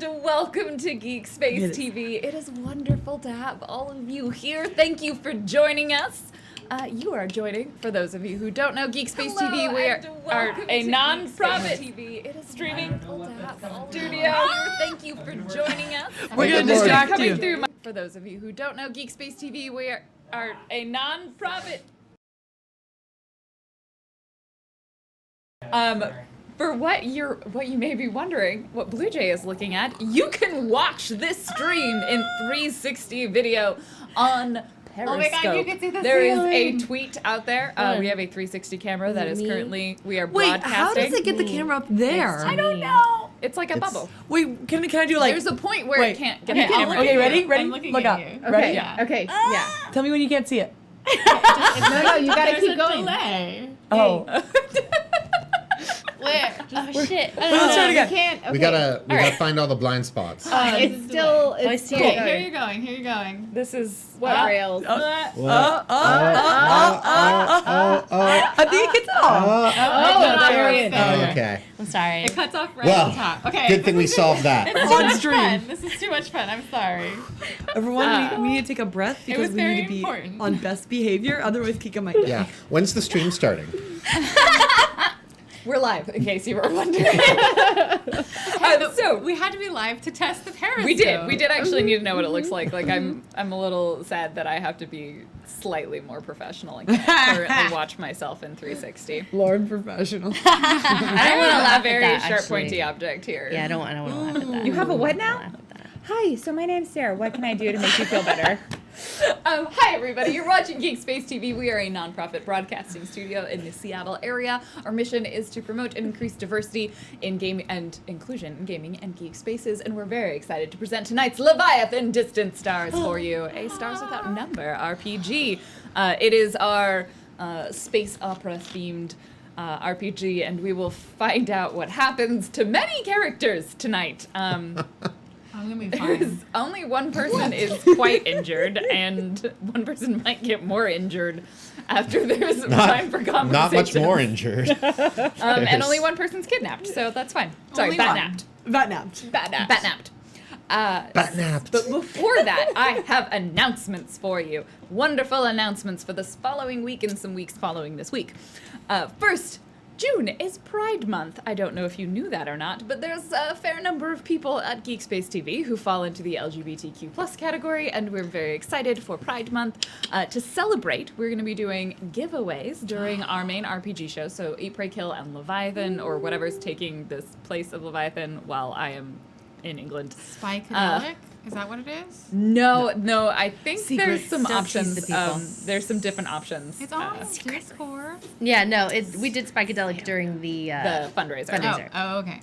and welcome to Geek Space TV. It is wonderful to have all of you here. Thank you for joining us. You are joining, for those of you who don't know, Geek Space TV. We are a non-profit streaming studio. Thank you for joining us. We're going to distract you. For those of you who don't know, Geek Space TV, we are a non-profit. For what you may be wondering, what Blue Jay is looking at, you can watch this stream in 360 video on Periscope. Oh my God, you can see the There ceiling. is a tweet out there. We have a 360 camera that is currently, we are Wait, broadcasting. how does it get the camera up there? I don't know. It's like a bubble. Wait, can I do like... There's a point where it can't get the I'm camera. Okay, ready? I'm looking Look at up. you. Ready? Yeah. Okay, yeah. Tell me when you can't see it. No, you gotta keep going. Delay. Oh. Where? Oh shit! Wait, let's try it again. You can't. Okay. We gotta find all the blind spots. It's still. I It's see still. it. Here you're going. Here you're going. This is What rails? I think it's off. Oh, there it is. Okay. I'm sorry. It cuts off right Well, at the top. Okay. good thing we solved that. It's On too much stream. fun. This is too much fun. I'm sorry. Everyone, we need to take a breath It because was we need very to be important. on best behavior. Otherwise, Kika might die. Yeah. When's the stream starting? We're live, in case you were wondering. So We had to be live to test the Periscope. we did. We did actually need to know what it looks like. Like I'm a little sad that I have to be slightly more professional and can't currently watch myself in 360. Lord professional. I don't want to laugh a very at that, sharp, actually. pointy object here. Yeah, I don't want to laugh at that. You have a what I don't now? wanna laugh at that. Hi, so my name's Sarah. What can I do to make you feel better? Hi, everybody. You're watching Geek Space TV. We are a nonprofit broadcasting studio in the Seattle area. Our mission is to promote and increase diversity in gaming and inclusion in gaming and geek spaces, and we're very excited to present tonight's Leviathan Distant Stars for you, a Stars Without Number RPG. It is our space opera themed RPG, and we will find out what happens to many characters tonight. I'm gonna be There's fine. only one person is quite injured, and one person might get more injured after there's time for conversation. Not much more injured. And only one person's kidnapped, so that's fine. Sorry, Only one. batnapped. Batnapped. Batnapped. Batnapped. But before that, I have announcements for you. Wonderful announcements for this following week and some weeks following this week. First, June is Pride Month. I don't know if you knew that or not, but there's a fair number of people at Geek Space TV who fall into the LGBTQ plus category, and we're very excited for Pride Month. To celebrate, we're going to be doing giveaways during our main RPG show, so Eat, Pray, Kill, and Leviathan, or whatever's taking this place of Leviathan while I am in England. Spikadelic? Is that what it is? No, I think Secrets. there's some Don't tease options. the people. There's some different options. It's on Discord. Yeah, no, we did Spikadelic during the fundraiser. fundraiser. Oh, okay.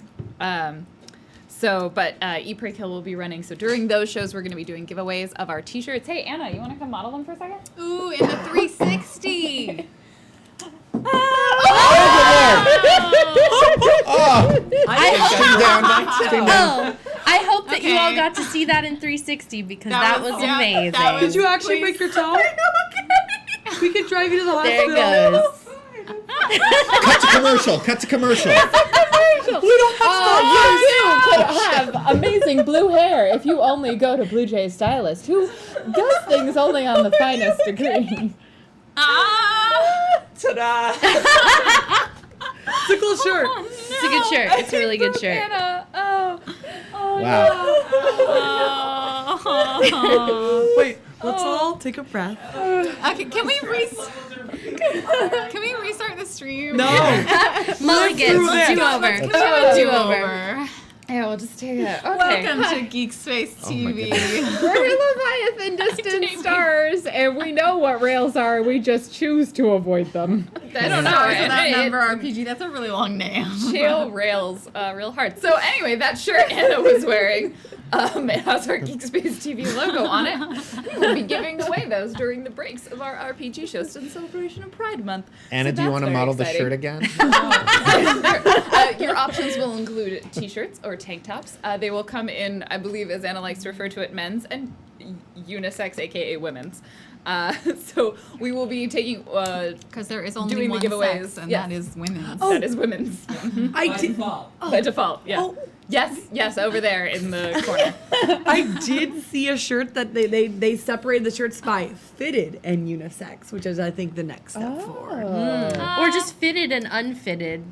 But Eat, Pray, Kill will be running. So during those shows, we're going to be doing giveaways of our T-shirts. Hey, Anna, you want to come model them for a second? Ooh, in the 360. I hope that you all Okay. got to see that in 360 because That that was- was yeah, amazing. that was- Did you actually Please. break your toe? We could drive you to the There hospital. it goes. Cut to commercial. Cut to commercial. We don't have You could have amazing blue hair if you only go to Blue Jay's stylist, who does things only on the finest degree. Ta-da! It's a cool shirt. It's a good shirt. It's a really good shirt. Anna, Wow. Oh. Wait, let's all take a breath. Okay, can we restart the stream? No. Mulligans, do that. do-over. Let's have a Do-over. do-over. Yeah, we'll just take it. Okay. Welcome to Geek Space TV. We're Leviathan Distant Stars, and we know what rails are. We just choose to avoid them. I don't know. Stars Without It- Number RPG. That's a really long name. Chill rails real hard. So anyway, that shirt Anna was wearing, it has our Geek Space TV logo on it. We'll be giving away those during the breaks of our RPG shows in celebration of Pride Month. Anna, So do you that's want to very model the exciting. shirt again? Your options will include t-shirts or tank tops. They will come in, I believe, as Anna likes to refer to it, men's and unisex, aka women's. So we will be taking Because there is only doing the one giveaways, sex, and yes. that is women's. that is women's I did. by default. Yeah. Oh, Yes, over there in the corner. I did see a shirt that they separated the shirts by fitted and unisex, which is I think the next step forward. Or just fitted and unfitted.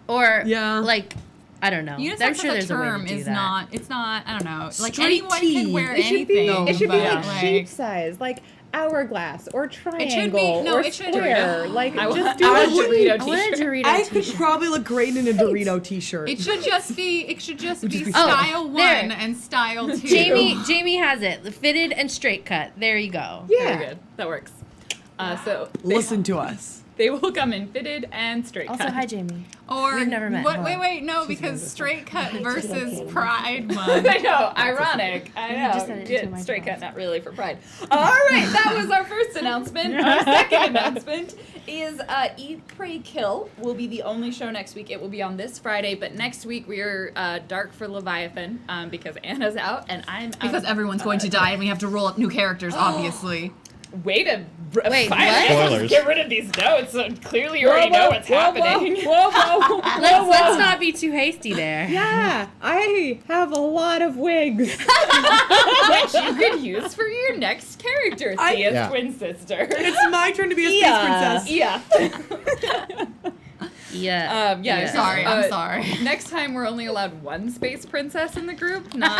Or, Yeah. like, I don't know. Unisex I'm sure as there's a a way term to do is that. not. It's not. I don't know. Like Straight anyone tee. can wear It should be. anything. It should be but, like shape size, like hourglass or triangle or it should be square. Dorito. Like I want just a do I it. Dorito I want a t-shirt. Dorito I could t-shirt. probably look great in a Dorito t-shirt. It should just be. It should just be be style Oh, there. 1 and style 2. Jamie has it. Fitted and straight cut. There you go. Yeah. Very good. That works. So Listen to us. they will come in fitted and straight Also, cut. hi, Jamie. Or We've never met. Wait, no, because straight cut versus Pride Month. I know, ironic. I know. just sent it to Good. my Straight phone. cut, not really for pride. All right, that was our first announcement. Our second announcement is Eat, Pray, Kill will be the only show next week. It will be on this Friday, but next week we are dark for Leviathan because Anna's out and I'm out. Because everyone's going to die and we have to roll up new characters, obviously. Way to Wait, finally what? Spoilers. get rid of these notes. So clearly you already know what's happening. Whoa. Let's not be too hasty there. Yeah, I have a lot of wigs. Which you could use for your next character, Thea's Yeah. twin sister. It's my turn to be a space princess. Yeah. Yeah. Sorry, I'm sorry. Next time we're only allowed one space princess in the group, not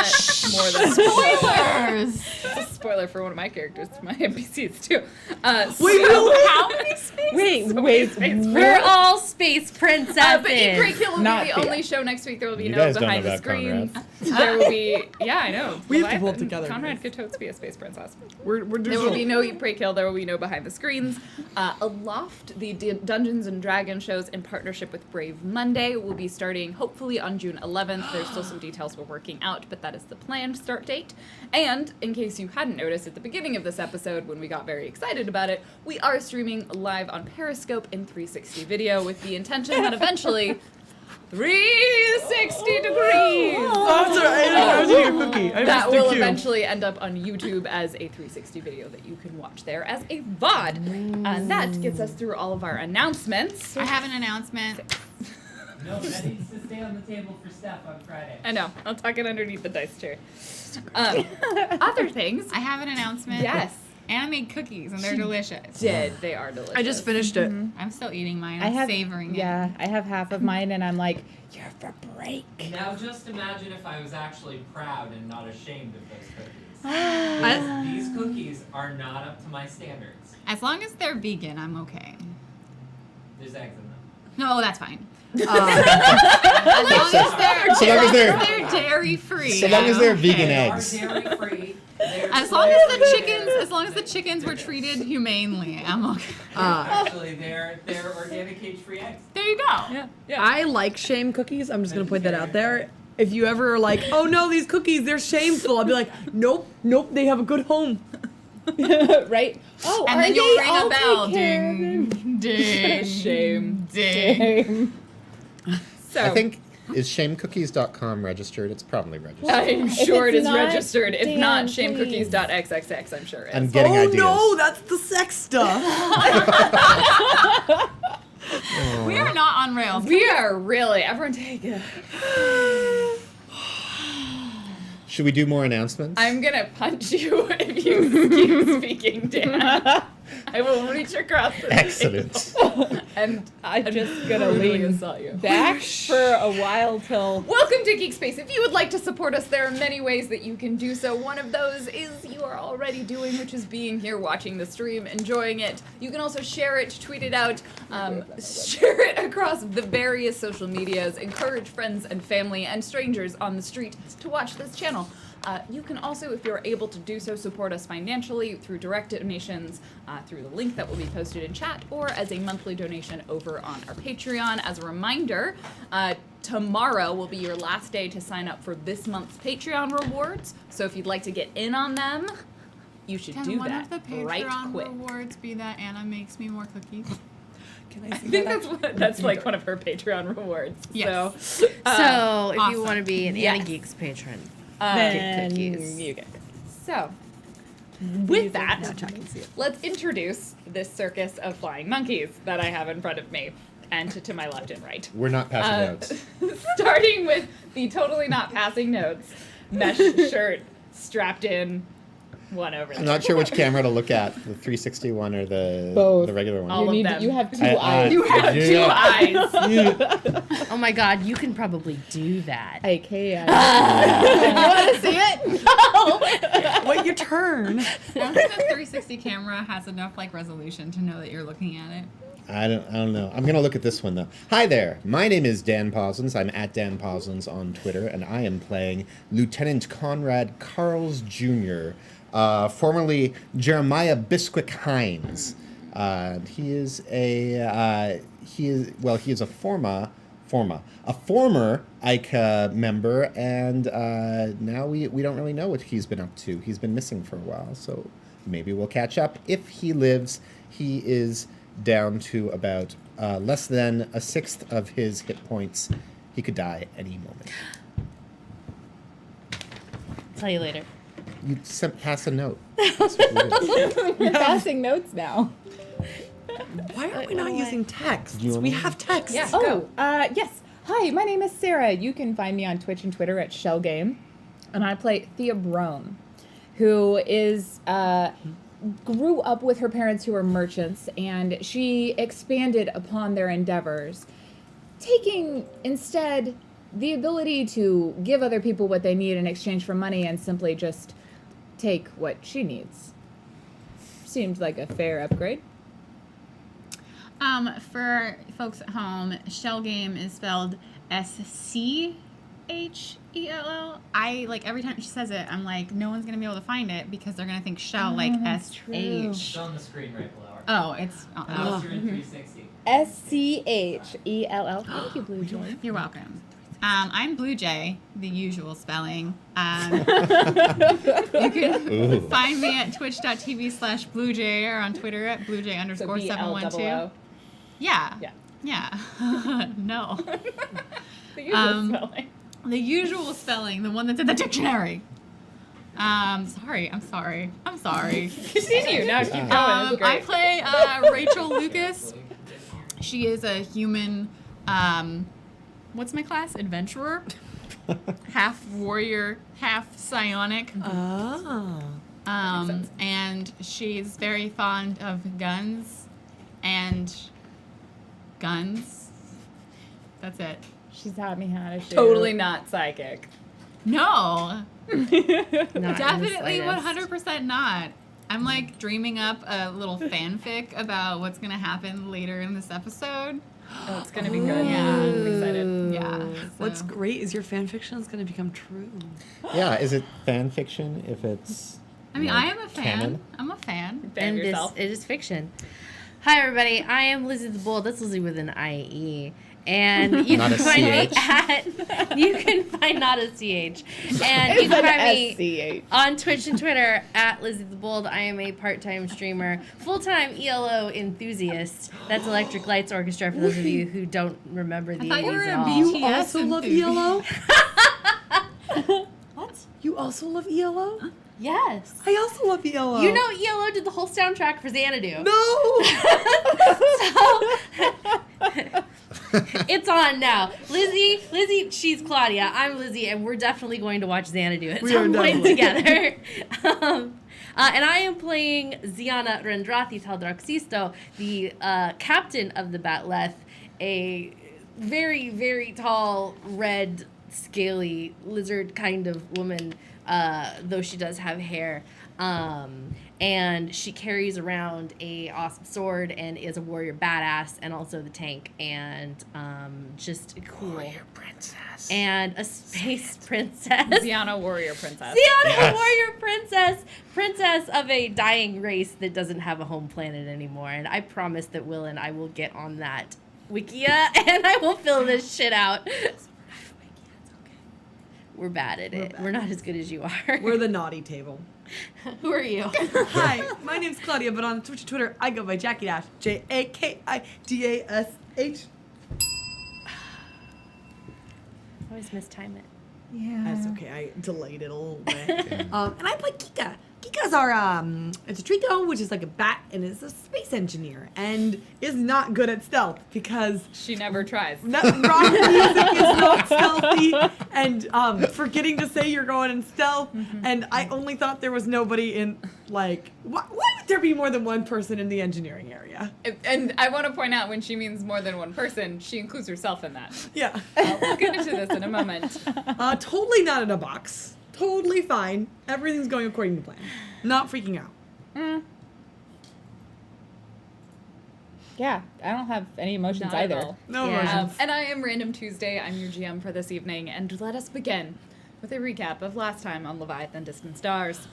more than Spoilers! It's a spoiler for one of my characters, my NPCs too. Wait, So- really? How many spaces? Wait. We're all space princesses. But Eat, Pray, Kill will Not be the Thea. only show next week. There will be You no guys don't behind know the about screens. Conrad. There will be, yeah, I know. We have to pull Leviathan- together, Conrad guys. could totes be a space princess. We're There will be no Eat, Pray, Kill. There will be no behind the screens. Aloft, the Dungeons and Dragons shows in partnership with Brave Monday will be starting hopefully on June 11th. There's still some details we're working out, but that is the planned start date. And in case you hadn't noticed at the beginning of this episode when we got very excited about it, we are streaming live on Periscope in 360 video with the intention that eventually 360 degrees! Oh, sorry, I was eating a cookie. I That missed the will cue. eventually end up on YouTube as a 360 video that you can watch there as a VOD. And that gets us through all of our announcements. I have an announcement. No, that needs to stay on the table for Steph on Friday. I know. I'll tuck it underneath the dice chair. Other things. I have an announcement. Yes. Anna made cookies and they're delicious. They are delicious. I just finished it. I'm still eating mine. I I'm have savoring it. Yeah, I have half of mine, and I'm like, you're for break. Now just imagine if I was actually proud and not ashamed of those cookies. Because these cookies are not up to my standards. As long as they're vegan, I'm okay. There's eggs in them. No, that's fine. Uh, As long as So long as they're- they're dairy free. So long as they're vegan eggs. They are dairy free. As long as the chickens were treated humanely, I'm okay. Actually, they're organic cage-free eggs. There you go. Yeah. I like shame cookies. I'm just gonna put that out there. If you ever are like, oh no, these cookies, they're shameful, I'll be like, nope, they have a good home. Right? Oh, And are then you'll they? ring I'll a bell. take care of them. Ding, ding, Shame. ding. So I think, is shamecookies.com registered? It's probably registered. I'm sure it it's is not, registered. If not, Dan, please. shamecookies.xxx, I'm sure it I'm is. getting Oh ideas. no, that's the sex stuff. We are not on rails. We are really, everyone take it. Should we do more announcements? I'm gonna punch you if you keep speaking, Dan. I will reach across the Excellent. table and I'm just gonna brutally lean assault you. back for a while till. Welcome to Geek Space. If you would like to support us, there are many ways that you can do so. One of those is you are already doing, which is being here, watching the stream, enjoying it. You can also share it, tweet it out, share it across the various social medias, encourage friends and family and strangers on the street to watch this channel. You can also, if you're able to do so, support us financially through direct donations, through the link that will be posted in chat, or as a monthly donation over on our Patreon. As a reminder, tomorrow will be your last day to sign up for this month's Patreon rewards. So if you'd like to get in on them, you should Can do one that of the right Patreon quick. rewards be that Anna makes me more cookies? I think that's like one of her Patreon rewards. Yes. So, So, if awesome. you want to be an Yes. Anna Geeks patron, Then cookies. you get So, with that, let's introduce this circus of flying monkeys that I have in front of me. and to my left and right. We're not passing out. Starting with the totally not passing notes, mesh shirt strapped in, one over I'm there. not sure which camera to look at, the 360 one or the Both. regular one. All of them. You have two I- eyes. You have two Yeah. eyes. Oh my god, you can probably do that. IKEA. You want to see it? Wait your turn. I don't think the 360 camera has enough like resolution to know that you're looking at it. I don't know. I'm gonna look at this one though. Hi there. My name is Dan Poslins. I'm at Dan Poslins on Twitter, and I am playing Lieutenant Conrad Carls Jr., formerly Jeremiah Bisquick Hines. He is a former ICA member, and now we don't really know what he's been up to. He's been missing for a while, so maybe we'll catch up if he lives. He is down to about less than a sixth of his hit points. He could die any moment. Tell you later. You pass a note. That's what we do. We're passing notes now. Why are we not using text? You want We me? have text. Yeah. Oh, yes. Hi, my name is Sarah. You can find me on Twitch and Twitter at Shellgame. And I play Thea Brome, who is grew up with her parents who were merchants, and she expanded upon their endeavors, taking instead the ability to give other people what they need in exchange for money and simply just take what she needs. Seemed like a fair upgrade. For folks at home, Shell Game is spelled SCHELL. I like every time she says it, I'm like, no one's gonna be able to find it because they're gonna think shell like that's SH. It's on the screen right below her. Oh, it's. Unless you're in 360. SCHELL. Thank you, Blue Joy. You're welcome. I'm Blue Jay, the usual spelling. You can Ooh. find me at twitch.tv/BlueJay or on Twitter at BlueJay_712. BLOO. Yeah. Yeah. Yeah. No. The usual spelling. The usual spelling, the one that's in the dictionary. Sorry. Continue. Now keep going. That's I great. play Rachel Lucas. She is a human, what's my class? Adventurer. Half warrior, half psionic. Oh. And she's very fond of guns and guns. That's it. She's taught me how to shoot. Totally not psychic. No, Not in the definitely slightest. 100% not. I'm like dreaming up a little fanfic about what's gonna happen later in this episode. Oh, it's gonna be good. Yeah. I'm excited. Yeah. What's so- great is your fan fiction is going to become true. Yeah, is it fan fiction if it's I mean, like, I am a fan. canon? I'm a fan. Fan And yourself. it is fiction. Hi, everybody. I am Lizzie the Bold. That's Lizzie with an IE. And you Not can a find me CH. at, you can find not a CH. And you can find me on Twitch and Twitter at Lizzie the Bold. I am a part-time streamer, full-time ELO enthusiast. That's Electric Lights Orchestra for those of you who don't remember the thought you 80s were at a all. BT. You also love ELO? What? You also love ELO? Yes. I also love ELO. You know ELO did the whole soundtrack for Xanadu. No! It's on now. Lizzie, she's Claudia. I'm Lizzie, and we're definitely going to watch Xanadu at We are some point definitely. together. And I am playing Ziana Rendrathi Taldraxisto, the captain of the Batleth, a very, very tall, red, scaly, lizard kind of woman, though she does have hair. And she carries around a awesome sword and is a warrior badass and also the tank and just cool. Warrior princess? And a space princess. Ziana Warrior Princess. Ziana Yes. Warrior Princess of a dying race that doesn't have a home planet anymore. And I promise that Will and I will get on that Wikia and I will fill this shit out. We're bad at it. We're not as good as you are. We're the naughty table. Who are you? Hi, my name's Claudia, but on Twitch and Twitter, I go by Jackie Dash. JAKIDASH. I always mistime it. Yeah. That's okay. I delayed it a little bit. And I play Kika. Kika's our it's a Trico, which is like a bat, and is a space engineer, and is not good at stealth because She never tries. rock music is not stealthy, and forgetting to say you're going in stealth. And I only thought there was nobody in why would there be more than one person in the engineering area? And I want to point out when she means more than one person, she includes herself in that. Yeah, We'll get into this in a moment. totally not in a box. Totally fine. Everything's going according to plan. Not freaking out. Yeah, I don't have any emotions Not at either. all. No Yeah. emotions. And I am Random Tuesday. I'm your GM for this evening, and let us begin with a recap of last time on Leviathan Distant Stars.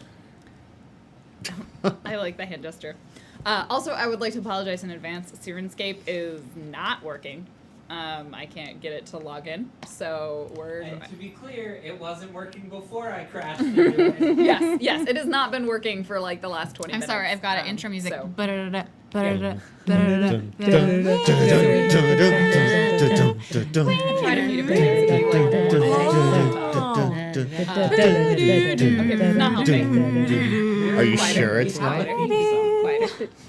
I like the hand gesture. Also, I would like to apologize in advance. Sirenscape is not working. I can't get it to log in, so we're... And to be clear, it wasn't working before I crashed into it. Yes, it has not been working for like the last 20 I'm minutes. sorry, I've got intro music. so- Ba-da-da-da, ba-da-da-da, ba-da-da-da. Try to mute it for Okay, this is not helping. Are you sure it's not?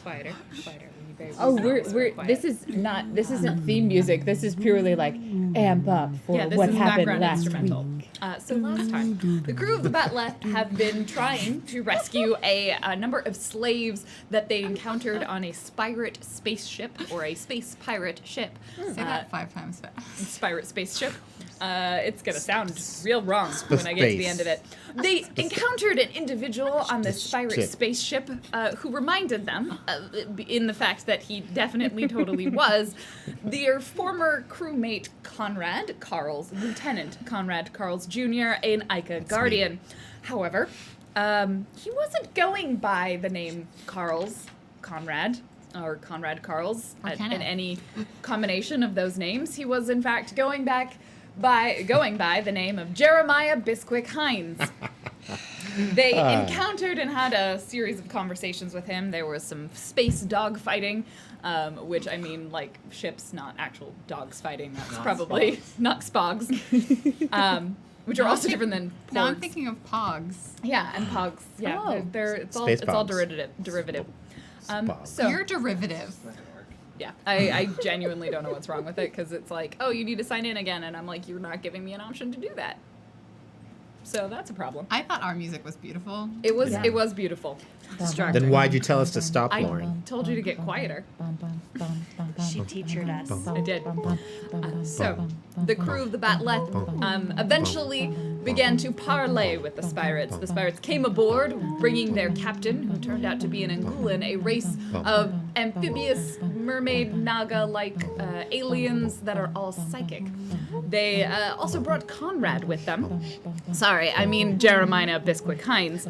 Quieter. Oh, we're this isn't theme music. This is purely like amp up for Yeah, this what is happened background last instrumental. week. So last time, the crew of the Batleth have been trying to rescue a number of slaves that they encountered on a Spirate spaceship, or a space pirate ship. Say that 5 times fast. Spirate spaceship. It's gonna sound real wrong when I get to the end of it. They encountered an individual on this Spirate spaceship who reminded them, in the fact that he definitely totally was, their former crewmate Lieutenant Conrad Carls Jr., an Ica Guardian. However, he wasn't going by the name Conrad Carls, Or in Kenneth. any combination of those names. He was in fact going by the name of Jeremiah Bisquick Hines. They encountered and had a series of conversations with him. There was some space dog fighting, which I mean, like ships, not actual dogs fighting. That's Not probably spogs. not spogs, which are Now also I'm different than Now I'm porgs. thinking of Pogs. Yeah, and pogs. Yeah, Oh. it's all Space it's all pogs. derivative. Spogs. So You're derivative. yeah, I genuinely don't know what's wrong with it because it's like, oh, you need to sign in again, and I'm like, you're not giving me an option to do that. So that's a problem. I thought our music was beautiful. It was Yeah. it was beautiful. Distracting. Then why'd you tell us to stop, I Lauren? told you to get quieter. She teachered us. I did. So, the crew of the Batleth eventually began to parley with the Spirates. The Spirates came aboard, bringing their captain, who turned out to be an Angulan, a race of amphibious, mermaid, naga-like aliens that are all psychic. They also brought Conrad with them. Sorry, I mean Jeremiah Bisquick Hines.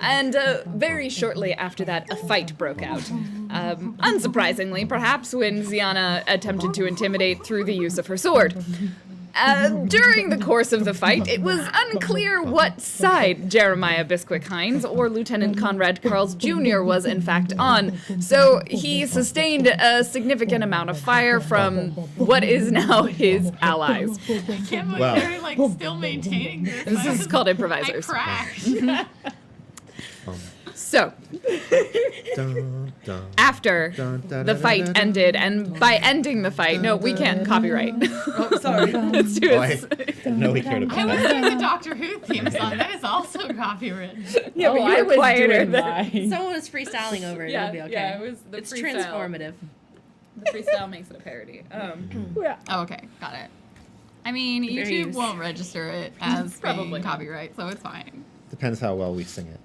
And very shortly after that, a fight broke out. Unsurprisingly, perhaps, when Ziana attempted to intimidate through the use of her sword. During the course of the fight, it was unclear what side Jeremiah Bisquick Hines or Lieutenant Conrad Carls Jr. was in fact on, so he sustained a significant amount of fire from what is now his allies. I can't believe Wow. they're like still maintaining this. This is called I improvisers. crashed. So, Dun, dun, after dun, dun, the dun, fight dun, ended, and by ending the fight, no, we can't copyright. Oh, sorry. Let's do Oh, it. I know we cared I about was that. doing the Doctor Who theme song. That is also copyrighted. Yeah, but Oh, you I were was quieter doing than... mine. Someone was freestyling over it. Yeah, It'll be okay. yeah, it was the It's freestyle. transformative. The freestyle makes it a parody. Oh, okay, got it. I mean, Fair YouTube use. won't register it as Probably being not. copyright, so it's fine. Depends how well we sing it.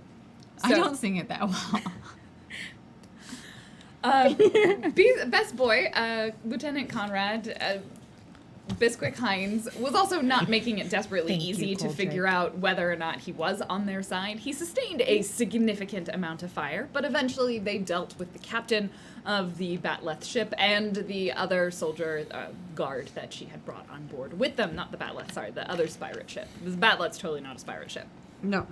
I So- don't sing it that well. Best boy, Lieutenant Conrad Bisquick Hines, was also not making it desperately Thank you, easy to Coltrane. figure out whether or not he was on their side. He sustained a significant amount of fire, but eventually they dealt with the captain of the Batleth ship and the other soldier guard that she had brought on board with them. Not the Batleth, sorry, the other Spirate ship. The Batleth's totally not a Spirate ship. No.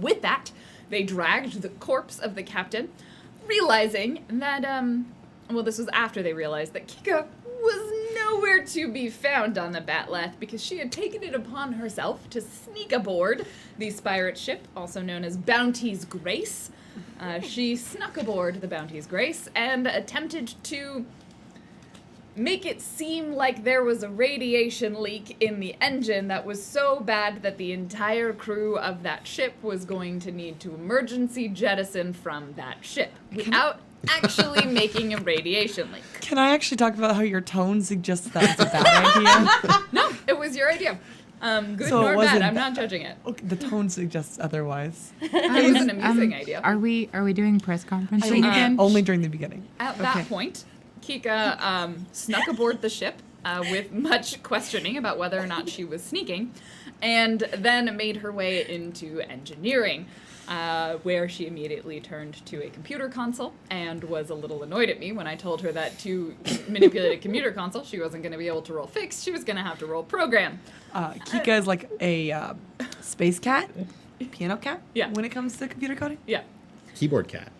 With that, they dragged the corpse of the captain, realizing that, well, this was after they realized that Kika was nowhere to be found on the Batleth because she had taken it upon herself to sneak aboard the pirate ship, also known as Bounty's Grace. She snuck aboard the Bounty's Grace and attempted to make it seem like there was a radiation leak in the engine that was so bad that the entire crew of that ship was going to need to emergency jettison from that ship without actually making a radiation leak. Can I actually talk about how your tone suggests that's a bad idea? No, it was your idea. Good So it nor bad, wasn't I'm not judging it. Okay, the tone suggests otherwise. It was an amusing idea. Are we doing press conferencing again? Only during the beginning. At that point, Kika snuck aboard the ship with much questioning about whether or not she was sneaking, and then made her way into engineering, where she immediately turned to a computer console and was a little annoyed at me when I told her that to manipulate a computer console, she wasn't going to be able to roll fixed, she was going to have to roll program. Kika is like a space cat, piano cat. Yeah. When it comes to computer coding. Yeah. Keyboard cat.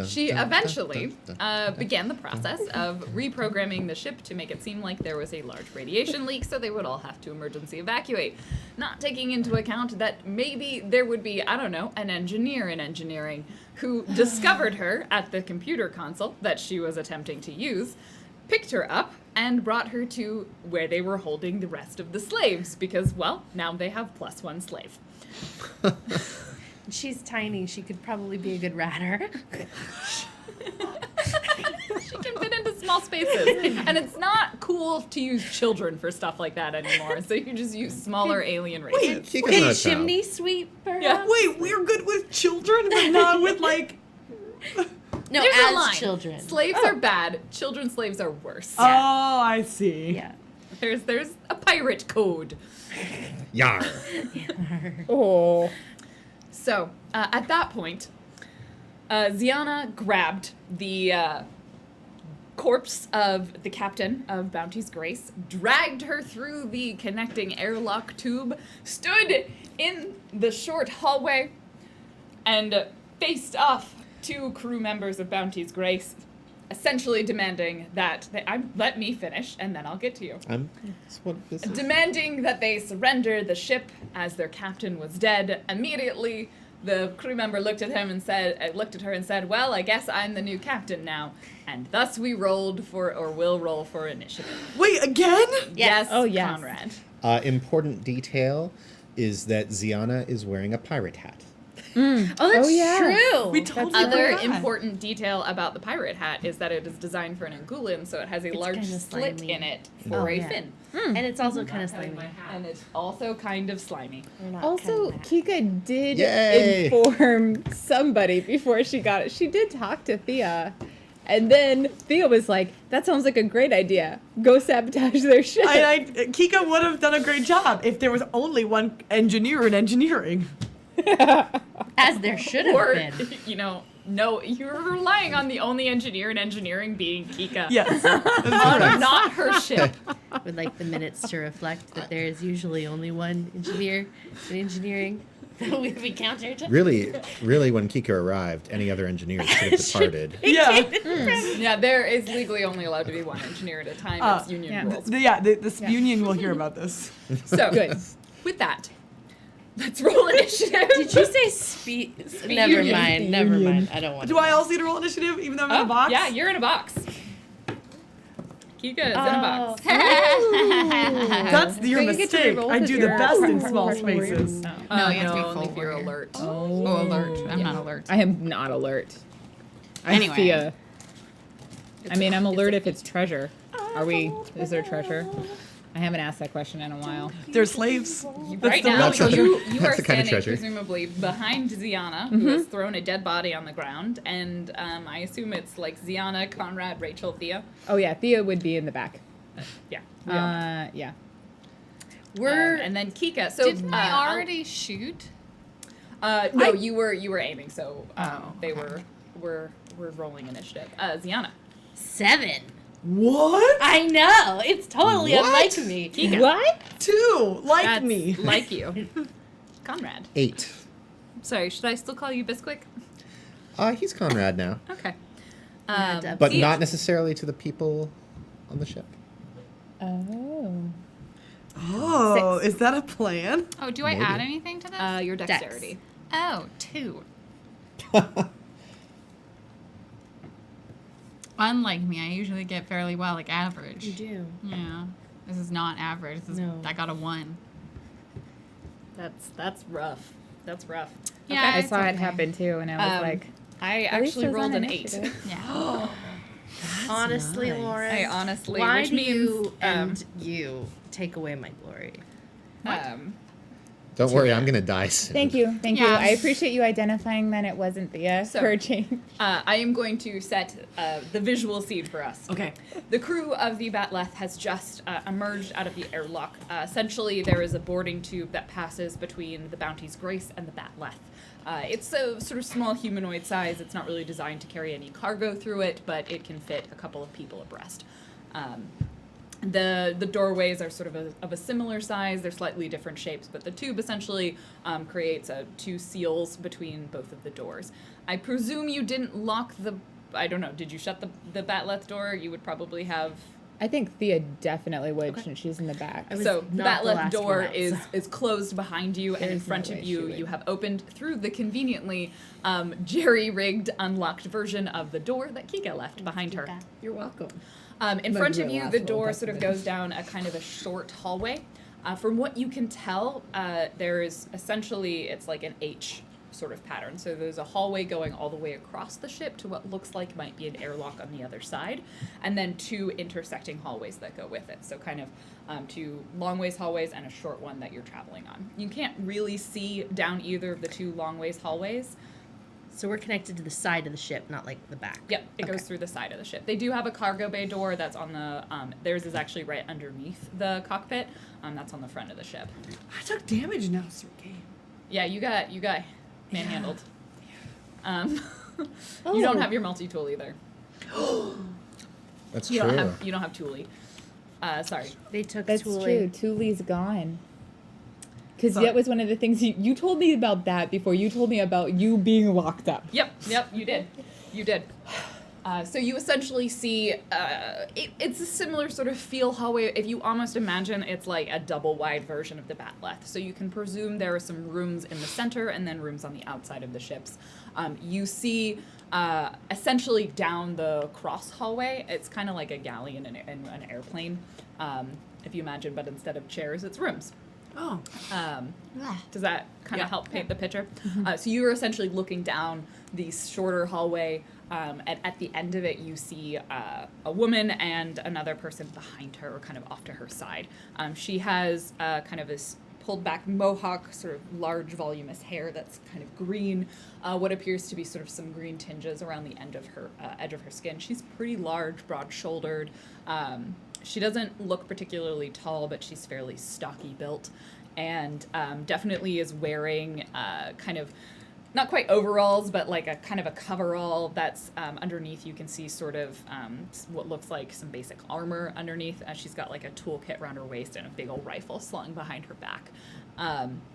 She eventually began the process of reprogramming the ship to make it seem like there was a large radiation leak, so they would all have to emergency evacuate, not taking into account that maybe there would be, I don't know, an engineer in engineering who discovered her at the computer console that she was attempting to use, picked her up, and brought her to where they were holding the rest of the slaves, because, well, now they have +1 slave. She's tiny. She could probably be a good ratter. She can fit into small spaces. And it's not cool to use children for stuff like that anymore. So you just use smaller alien races. Kika's Okay, not a chimney child. sweep, perhaps? Yeah. Wait, we're good with children, but not with like. No, There's a as line. children. Slaves are bad. Children slaves are worse. Oh, I see. Yeah. There's a pirate code. Yar. Oh. So, at that point, Ziana grabbed the corpse of the captain of Bounty's Grace, dragged her through the connecting airlock tube, stood in the short hallway, and faced off 2 crew members of Bounty's Grace, essentially demanding that let me finish, and then I'll get to you. That's what this is. Demanding that they surrender the ship as their captain was dead. Immediately, the crew member looked at her and said, "Well, I guess I'm the new captain now." And thus we will roll for initiative. Wait, again? Yes, Oh, yes. Conrad. Important detail is that Ziana is wearing a pirate hat. Oh, that's yeah. true. We totally Other forgot. important detail about the pirate hat is that it is designed for an Angulin, so it has a large kinda slit slimy. in it for Oh, a yeah. fin. And it's also kind of That's slimy. my hat. And it's also kind of slimy. We're not Also, cutting that. Kika did Yay. inform somebody before she got it. She did talk to Thea. And then Thea was like, that sounds like a great idea. Go sabotage their ship. Kika would have done a great job if there was only one engineer in engineering. As there should have Or, been. no, you're relying on the only engineer in engineering being Kika. Yes. On not her ship. Would like the minutes to reflect that there is usually only one engineer in engineering that we've encountered. Really, when Kika arrived, any other engineers should have departed. Yeah. Yeah, there is legally only allowed to be one engineer at a time. It's union yeah. rules. This union will hear about this. So, Good. with that, let's roll initiative. Did you say Never Union. mind. Never mind. I don't want Do I also need to roll initiative even though I'm in a box? Yeah, you're in a box. Kika is in a box. That's your Don't you get to mistake. reroll I 'cause do the you're best in part small warrior? spaces. No, you have to be only full if you're warrior. alert. Oh, alert. I'm not alert. I am not alert. I'm Anyway. Thea. I mean, I'm alert if it's treasure. Is there treasure? I haven't asked that question in a while. They're slaves. Right the now, real treasure. you That's are the kind of standing treasure. presumably behind Ziana, who has thrown a dead body on the ground, and I assume it's like Ziana, Conrad, Rachel, Thea. Oh yeah, Thea would be in the back. Yeah. Yeah. And then Kika. So Didn't I already shoot? no, you were aiming. So Oh, they were rolling initiative. Ziana. 7. What? I know. It's totally What? unlike me. Kika. What? 2. Like That's me. like you. Conrad. 8. Sorry, should I still call you Bisquick? He's Conrad now. Okay. But not necessarily to the people on the ship. Oh. Oh, is that a plan? Oh, do I Maybe. add anything to this? Your dexterity. Oh, 2. Unlike me, I usually get fairly well, like average. You do. Yeah. This is not average. No. I got a 1. That's rough. That's rough. Yeah, I it's saw it okay. happen too, and I was like, I at least actually it was on rolled an 8. initiative. Yeah. Honestly, nice. Lauren. I honestly, why which do means you and you take away my glory? Don't worry, I'm gonna die soon. Thank you. Yeah. I appreciate you identifying that it wasn't Thea So- for a change. I am going to set the visual scene for us. Okay. The crew of the Batleth has just emerged out of the airlock. Essentially, there is a boarding tube that passes between the Bounty's Grace and the Batleth. It's a sort of small humanoid size. It's not really designed to carry any cargo through it, but it can fit a couple of people abreast. The doorways are sort of a similar size. They're slightly different shapes, but the tube essentially creates two seals between both of the doors. I presume you didn't lock the... I don't know. Did you shut the Batleth door? You would probably have... I think Thea definitely would since she's in the back. I was So the not the Batleth last door one out, is so. is closed behind you, and in There's no front of way she you, would. you have opened through the conveniently jerry-rigged, unlocked version of the door that Kika left behind her. You're welcome. In Might front be of the you, last the one, door that's sort of it. goes down a kind of a short hallway. From what you can tell, there is essentially, it's like an H sort of pattern. So there's a hallway going all the way across the ship to what looks like might be an airlock on the other side, and then 2 intersecting hallways that go with it. So kind of 2 long ways hallways and a short one that you're traveling on. You can't really see down either of the 2 long ways hallways. So we're connected to the side of the ship, not like the back. Yep, it goes through the side of the ship. They do have a cargo bay door that's on the, theirs is actually right underneath the cockpit. That's on the front of the ship. I took damage now, Sir Game. Yeah, you got manhandled. You don't have your multi-tool either. That's You true. don't have Thule. Sorry. They took That's Thule. true. Thule's gone. Because Sorry. that was one of the things you told me about that before. You told me about you being locked up. Yep, you did. You did. So you essentially see, it's a similar sort of feel hallway. If you almost imagine it's like a double wide version of the Batleth. So you can presume there are some rooms in the center and then rooms on the outside of the ships. You see essentially down the cross hallway, it's kind of like a galley in an airplane, if you imagine, but instead of chairs, it's rooms. Oh. Does that kind of Yeah. help paint the picture? So you are essentially looking down the shorter hallway. At the end of it, you see a woman and another person behind her, or kind of off to her side. She has kind of this pulled back mohawk, sort of large, voluminous hair that's kind of green. What appears to be sort of some green tinges around the end of her edge of her skin. She's pretty large, broad-shouldered. She doesn't look particularly tall, but she's fairly stocky built, and definitely is wearing kind of, not quite overalls, but like a kind of a coverall that's underneath. You can see sort of what looks like some basic armor underneath. She's got like a toolkit around her waist and a big old rifle slung behind her back.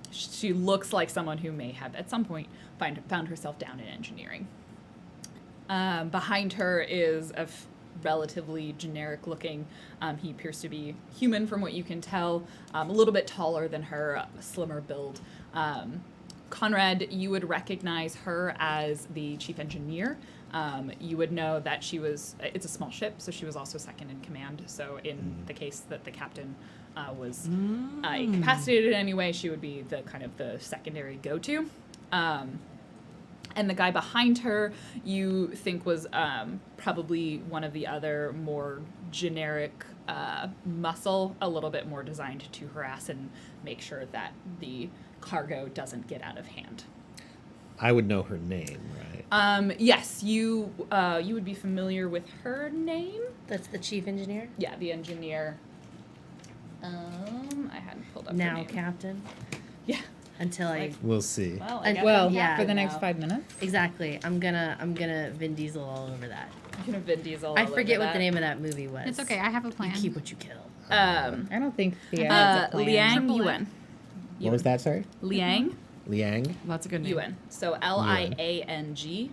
She looks like someone who may have at some point found herself down in engineering. Behind her is a relatively generic looking. He appears to be human from what you can tell, a little bit taller than her, slimmer build. Conrad, you would recognize her as the chief engineer. You would know that it's a small ship, so she was also second in command. So in the case that the captain was incapacitated in any way, she would be the kind of the secondary go-to. And the guy behind her, you think was probably one of the other more generic muscle, a little bit more designed to harass and make sure that the cargo doesn't get out of hand. I would know her name, right? Yes, you would be familiar with her name. That's the chief engineer? Yeah, the engineer. I hadn't pulled up her Now name. Captain? Yeah. Until I... We'll see. Well, And- guess Well, I'm yeah, for the captain next now. 5 minutes. Exactly. I'm gonna Vin Diesel all over that. You're gonna Vin Diesel. I all over forget what that. the name of that movie was. It's okay. I have a plan. You keep what you kill. I don't think Thea has a plan. Liang Triple Yuan. What was that, sorry? Liang Liang? That's a good name. Yuan. So Liang.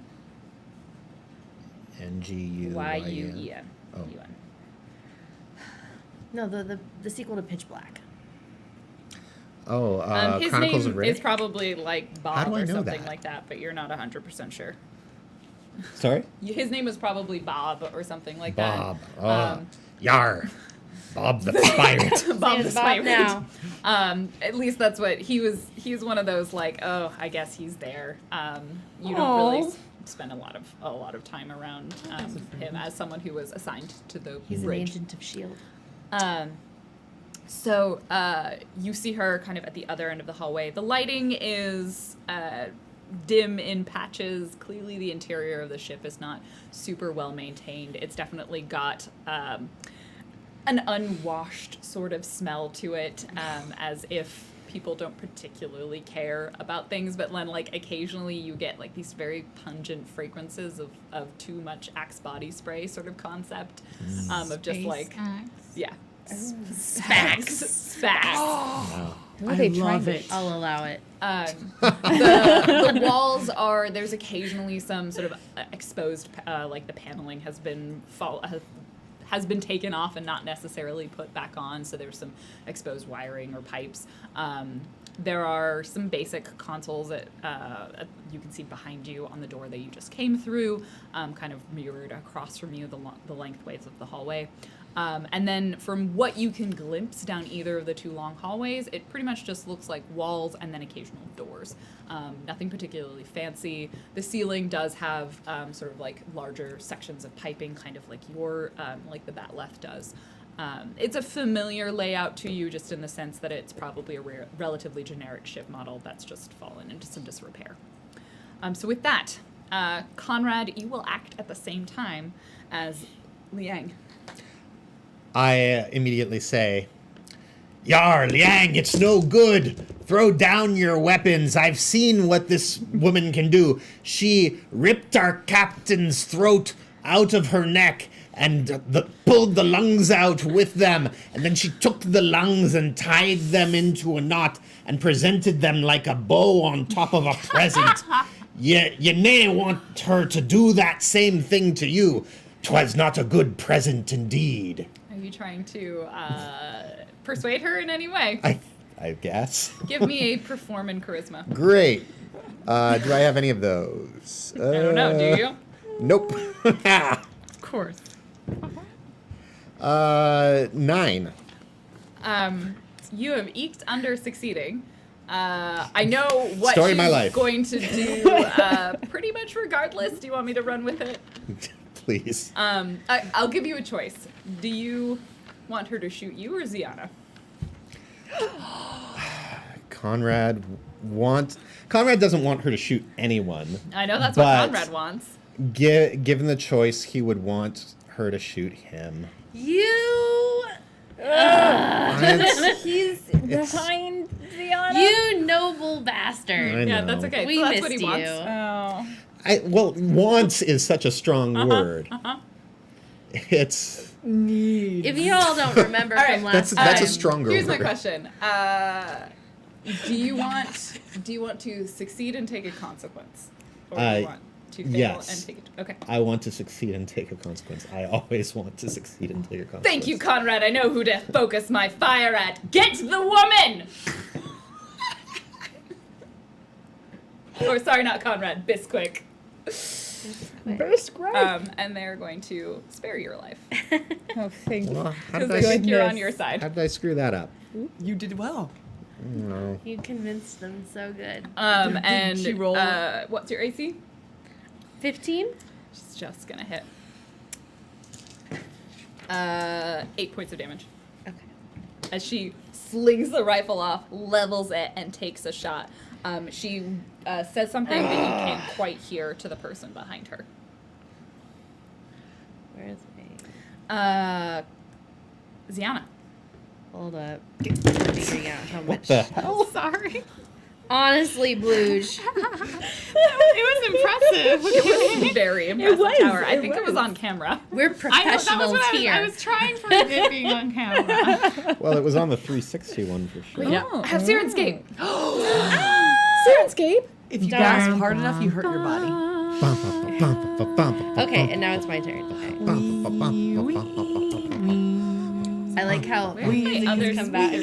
N-G-U-Y-N. Y-U-E-N. Oh. U-N. No, the sequel to Pitch Black. Oh, His Chronicles name of Riddick? is probably like Bob do I or know something that? like that, but you're not 100% sure. Sorry? His name was probably Bob or something like Bob. that. Oh, Yar. Bob the Pirate. Bob Say the it's Bob Pirate. now. At least that's what he was. He's one of those like, oh, I guess he's there. You don't Aw. really spend a lot of time around him as someone who was assigned to the He's an bridge. agent of S.H.I.E.L.D. So you see her kind of at the other end of the hallway. The lighting is dim in patches. Clearly, the interior of the ship is not super well maintained. It's definitely got an unwashed sort of smell to it, as if people don't particularly care about things. But then, like, occasionally you get like these very pungent fragrances of too much Axe body spray sort of concept, of just like, yeah. Spax. Wow. Who are they trying love to it. I'll allow it. The walls are, there's occasionally some sort of exposed, like the paneling has been taken off and not necessarily put back on, so there's some exposed wiring or pipes. There are some basic consoles that you can see behind you on the door that you just came through, kind of mirrored across from you the lengthways of the hallway. And then from what you can glimpse down either of the two long hallways, it pretty much just looks like walls and then occasional doors. Nothing particularly fancy. The ceiling does have sort of like larger sections of piping, kind of like like the Batleth does. It's a familiar layout to you, just in the sense that it's probably a relatively generic ship model that's just fallen into some disrepair. So with that, Conrad, you will act at the same time as Liang. I immediately say, Yar, Liang, it's no good. Throw down your weapons. I've seen what this woman can do. She ripped our captain's throat out of her neck and pulled the lungs out with them. And then she took the lungs and tied them into a knot and presented them like a bow on top of a present. You nay want her to do that same thing to you. 'Twas not a good present indeed. Are you trying to persuade her in any way? I guess. Give me a perform in charisma. Great. Do I have any of those? I don't know, do you? Nope. Of course. 9. You have eked under succeeding. I know what Story of she's my life. going to do pretty much regardless. Do you want me to run with it? Please. I'll give you a choice. Do you want her to shoot you or Ziana? Conrad doesn't want her to shoot anyone. I know that's what But- Conrad wants. Given the choice, he would want her to shoot him. You He's behind Ziana. You noble bastard. I Yeah, know. that's okay. We So that's what missed he wants. you. Oh. Well, wants is such a strong word. It's Need. If you all don't remember All right, from last that's a time, stronger Here's word. my question. Do you want to succeed and take a consequence, or do you want to fail yes. and take it? Okay. I want to succeed and take a consequence. I always want to succeed and take a consequence. Thank you, Conrad. I know who to focus my fire at. Get the woman! Or sorry, not Conrad. Bisquick. And they're going to spare your life Oh, thank you. Well, how because did, they I, think you're on Goodness. your side. how did I screw that up? You did well. No. you convinced them so good. Did And she roll? what's your AC? 15? She's just gonna hit. 8 points of damage. Okay. As she slings the rifle off, levels it, and takes a shot. She says something that you can't quite hear to the person behind her. Where's me? Ziana. Hold up. Figuring out how What much. the hell? Sorry. Honestly, Blooge. It was impressive. It was very impressive was, tower. I it think it was on camera. We're I know, that was professionals what here. I was trying for it being on camera. Well, it was on the 360 one for sure. Yeah. Have Sirenscape. Sirenscape? If you Darn. gasp hard enough, you hurt your body. Bum, bum, bum. Okay, and now it's my turn. I like how the others come back. So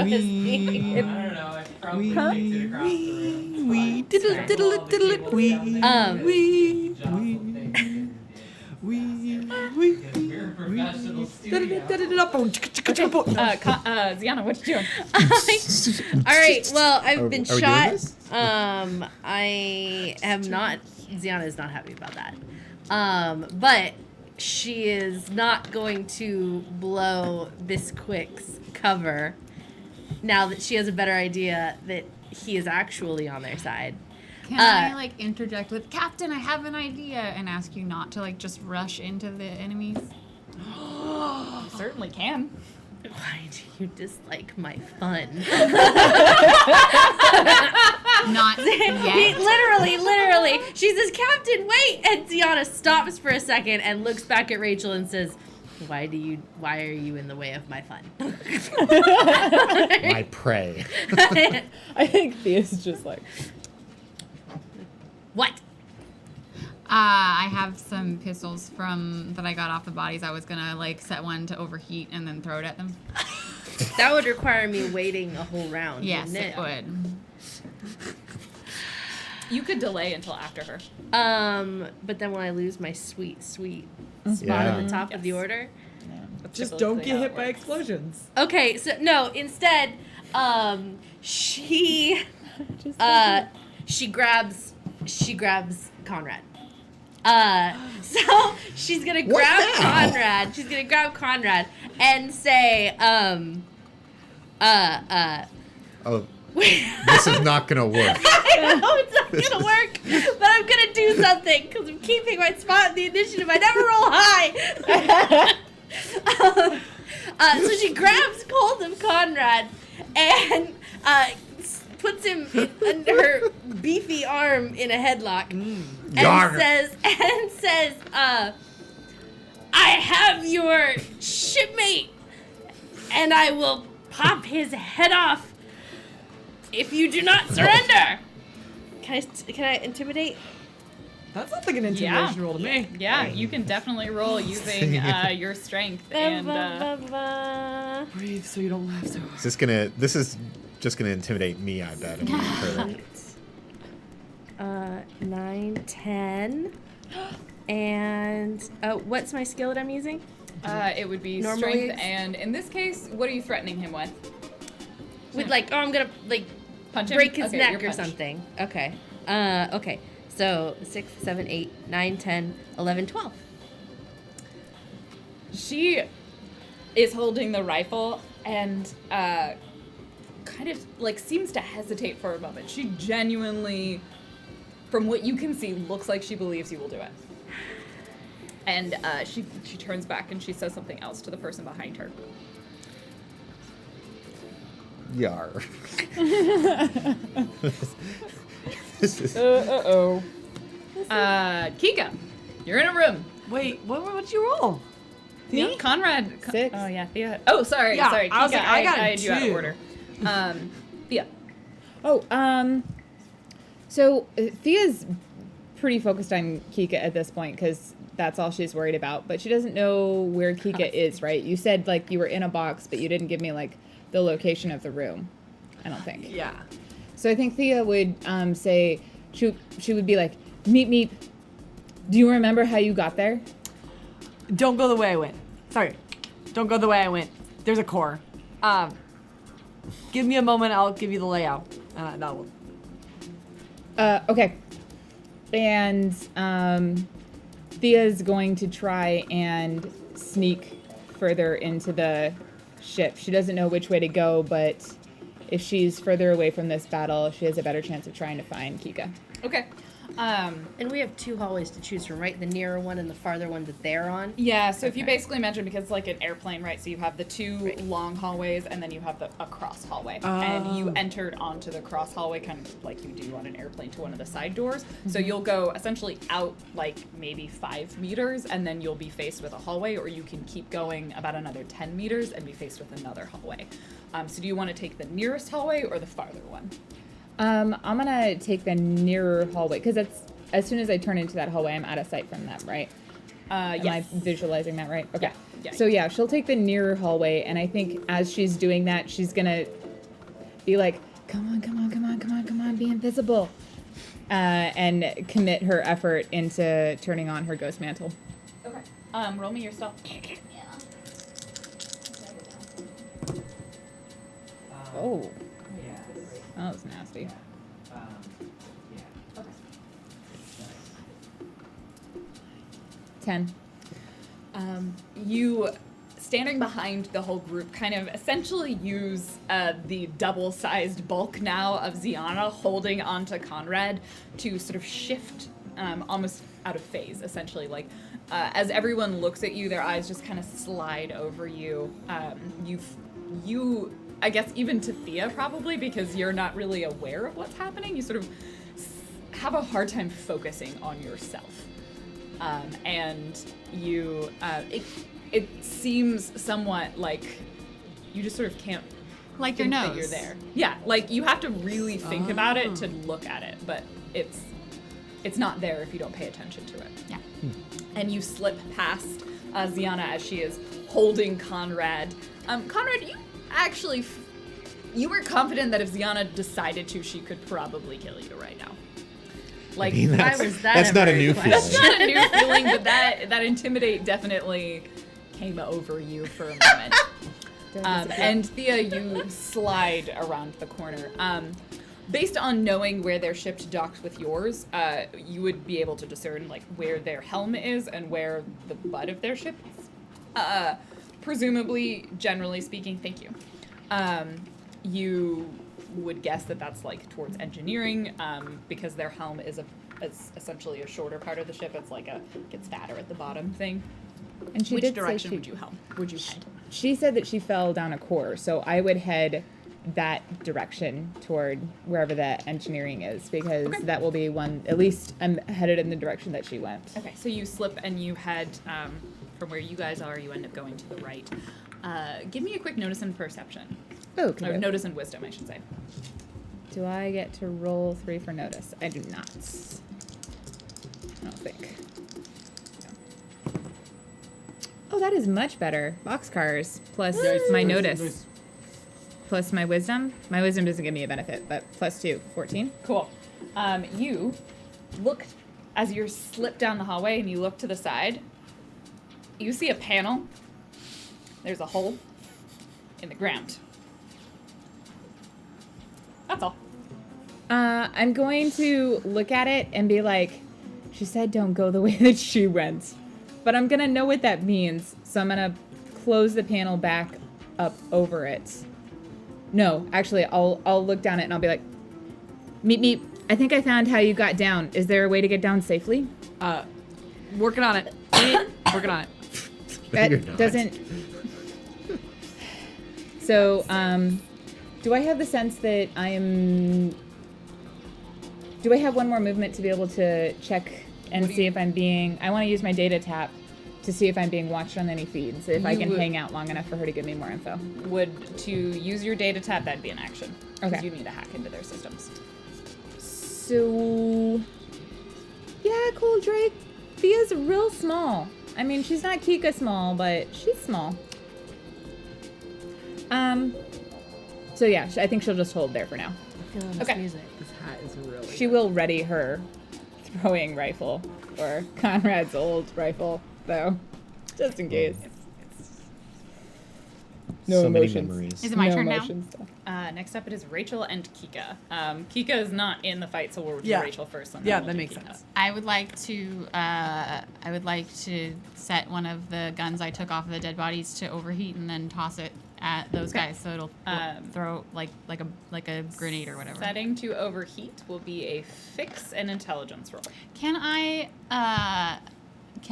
is me. I don't know. I probably kicked it across the room. We It's fine. diddle it, diddle it, we Because we're a professional studio. Ziana, what you doing? All right. Well, I've Are- been are we doing shot. this? I have not. Ziana is not happy about that. But she is not going to blow Bisquick's cover now that she has a better idea that he is actually on their side. Can I like interject with Captain? I have an idea, and ask you not to like just rush into the enemies. Certainly can. Why do you dislike my fun? Not yet. literally. She says, Captain, wait! And Ziana stops for a second and looks back at Rachel and says, why are you in the way of my fun? My prey. I think Thea's just like, What? I have some pistols that I got off the bodies. I was gonna like set one to overheat and then throw it at them. That would require me waiting a whole round. Yes, wouldn't it would. You could delay until after her. But then when I lose my sweet spot Yeah. at the top of the Yes. order. That's just typically don't get how hit it by works. explosions. Okay, so no, instead, she grabs Conrad. So she's gonna What grab now? Conrad. She's gonna grab Conrad and say, Oh, this is not gonna work. I know it's not gonna work, but I'm gonna do something because I'm keeping my spot in the initiative. I never roll high. So she grabs hold of Conrad and puts him under her beefy arm in a headlock Yarr. and says, I have your shipmate, and I will pop his head off if you do not surrender. Can I intimidate? That sounds like an intimidation roll to me. Yeah, you can definitely roll using your strength and Breathe so you don't laugh so hard. This is just gonna intimidate me, I bet. I'm pretty sure. 9, 10, and what's my skill that I'm using? it would be Normally strength. it's- And in this case, what are you threatening him with? With like, I'm gonna like Punch him? break his Okay, neck you're or punched. something. Okay. Okay. So 6, 7, 8, 9, 10, 11, 12. She is holding the rifle and kind of like seems to hesitate for a moment. She genuinely, from what you can see, looks like she believes you will do it. And she turns back and she says something else to the person behind her. Yar. This is Kika, you're in a room. Wait, what'd you roll? Me? Conrad. 6. Oh yeah, Thea. Oh, sorry. Yeah, Sorry. I was Kika, like, I got a had you out of 2. order. Thea. Oh, so Thea's pretty focused on Kika at this point because that's all she's worried about. But she doesn't know where Kika is, right? You said like you were in a box, but you didn't give me like the location of the room. I don't think. Yeah. So I think Thea would say she would be like, meep meep. Do you remember how you got there? Don't go the way I went. Sorry. Don't go the way I went. There's a core. Give me a moment. I'll give you the layout. That will. Okay. And Thea's going to try and sneak further into the ship. She doesn't know which way to go, but if she's further away from this battle, she has a better chance of trying to find Kika. Okay. And we have 2 hallways to choose from, right? The nearer one and the farther one that they're on. Yeah, so if you basically imagine, because it's like an airplane, right? So you have the 2 long hallways, and then you have a cross hallway. And you entered onto the cross hallway kind of like you do on an airplane to one of the side doors. So you'll go essentially out like maybe 5 meters, and then you'll be faced with a hallway, or you can keep going about another 10 meters and be faced with another hallway. So do you want to take the nearest hallway or the farther one? I'm gonna take the nearer hallway because it's as soon as I turn into that hallway, I'm out of sight from them, right? Am I visualizing that right? Okay. Yeah. So yeah, she'll take the nearer hallway, and I think as she's doing that, she's gonna be like, "Come on, come on, come on, come on, come on, be invisible," and commit her effort into turning on her ghost mantle. Okay. Roll me your stealth. Oh, Yeah. that was nasty. Yeah. 10. You, standing behind the whole group, kind of essentially use the double-sized bulk now of Ziana holding onto Conrad to sort of shift almost out of phase, essentially. Like, as everyone looks at you, their eyes just kind of slide over you. You, I guess, even to Thea probably, because you're not really aware of what's happening, you sort of have a hard time focusing on yourself. And you, it seems somewhat like you just sort of can't Like your think that nose. you're there. Yeah, like you have to really think about it to look at it, but it's not there if you don't pay attention to it. Yeah. And you slip past Ziana as she is holding Conrad. Conrad, you actually, you were confident that if Ziana decided to, she could probably kill you right now. Like, I mean, that's, was that that's not a ever new a feeling. that's not a new feeling, but that intimidate definitely came over you for a moment. And Thea, you slide around the corner. Based on knowing where their ship docked with yours, you would be able to discern like where their helm is and where the butt of their ship is. Presumably, generally speaking, thank you. You would guess that that's like towards engineering, because their helm is essentially a shorter part of the ship. It's like gets fatter at the bottom thing. And she Which did direction say would you helm? Would you head? She said that she fell down a core, so I would head that direction toward wherever the engineering is, because that will be one, at least I'm headed in the direction that she went. Okay, so you slip and you head from where you guys are. You end up going to the right. Give me a quick notice and perception. Oh, Or notice and wisdom, I should say. Do I get to roll 3 for notice? I do not. I don't think. No. Oh, that is much better. Boxcars plus my notice. Plus my wisdom. My wisdom doesn't give me a benefit, but plus 2, 14. Cool. You look, as you slip down the hallway and you look to the side, you see a panel. There's a hole in the ground. That's all. I'm going to look at it and be like, she said don't go the way that she went. But I'm going to know what that means, so I'm going to close the panel back up over it. No, actually, I'll look down it and I'll be like, Meep, I think I found how you got down. Is there a way to get down safely? Working on it. Working on it. That You're not. doesn't... So, do I have the sense that do I have one more movement to be able to check and see if I'm being... I want to use my data tap to see if I'm being watched on any feeds, if I You can would- hang out long enough for her to give me more info. To use your data tab, that'd be an action. 'Cause Okay. you need to hack into their systems. So... Yeah, cool, Drake. Thea's real small. I mean, she's not Kika small, but she's small. So yeah, I think she'll just hold there for now. Okay. This hat is really She will ready her throwing rifle, or Conrad's old rifle, though, just in case. No so many emotions. memories. Is it my No turn now? emotions, though. Next up, it is Rachel and Kika. Kika is not in the fight, so we'll do Yeah. Rachel first. And Yeah, then we'll that do makes Kika. sense. I would like to set one of the guns I took off of the dead bodies to overheat and then toss it at those guys, so it'll throw like a grenade or whatever. Setting to overheat will be a fix and intelligence roll. Can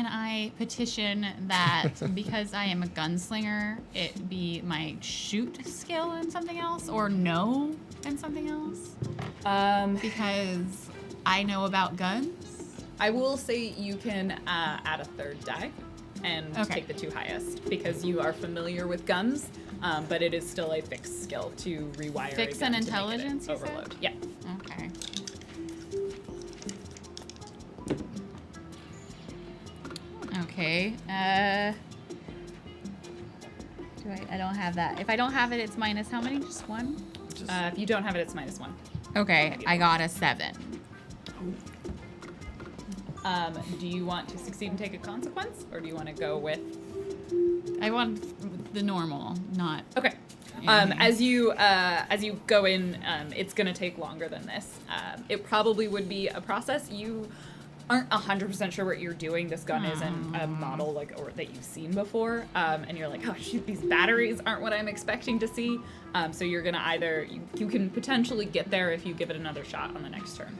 I petition that because I am a gunslinger, it be my shoot skill and something else, or no and something else? Because I know about guns. I will say you can add a third die and Okay. take the 2 highest because you are familiar with guns, but it is still a fixed skill to rewire. Fix a gun and to make it intelligence, you said? overload. Yeah. Okay. Okay. I don't have that. If I don't have it, it's minus how many? Just one? If you don't have it, it's -1. Okay, I got a 7. Do you want to succeed and take a consequence, or do you want to go with? I want the normal, not. Okay. As you go in, it's gonna take longer than this. It probably would be a process. You aren't 100% sure what you're doing. This gun isn't a model or that you've seen before, and you're like, oh shoot, these batteries aren't what I'm expecting to see. So you're gonna either you can potentially get there if you give it another shot on the next turn.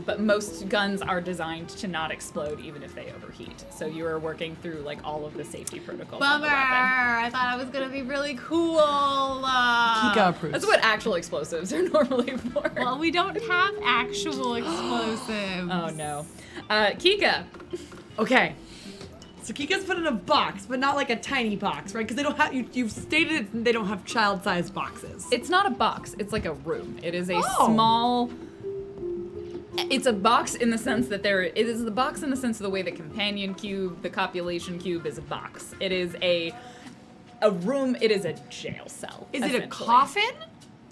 But most guns are designed to not explode even if they overheat. So you are working through like all of the safety protocols. Bummer! On the weapon. I thought it was gonna be really cool. Kika approves. That's what actual explosives are normally for. Well, we don't have actual explosives. Oh no. Kika. Okay. So Kika's put in a box, but not like a tiny box, right? Because they don't have, you've stated they don't have child-sized boxes. It's not a box, it's like a room. It is a Oh. small... It's a box in the sense that it is the box in the sense of the way the companion cube, the copulation cube is a box. It is a room, it is a jail cell. Is it a essentially. coffin?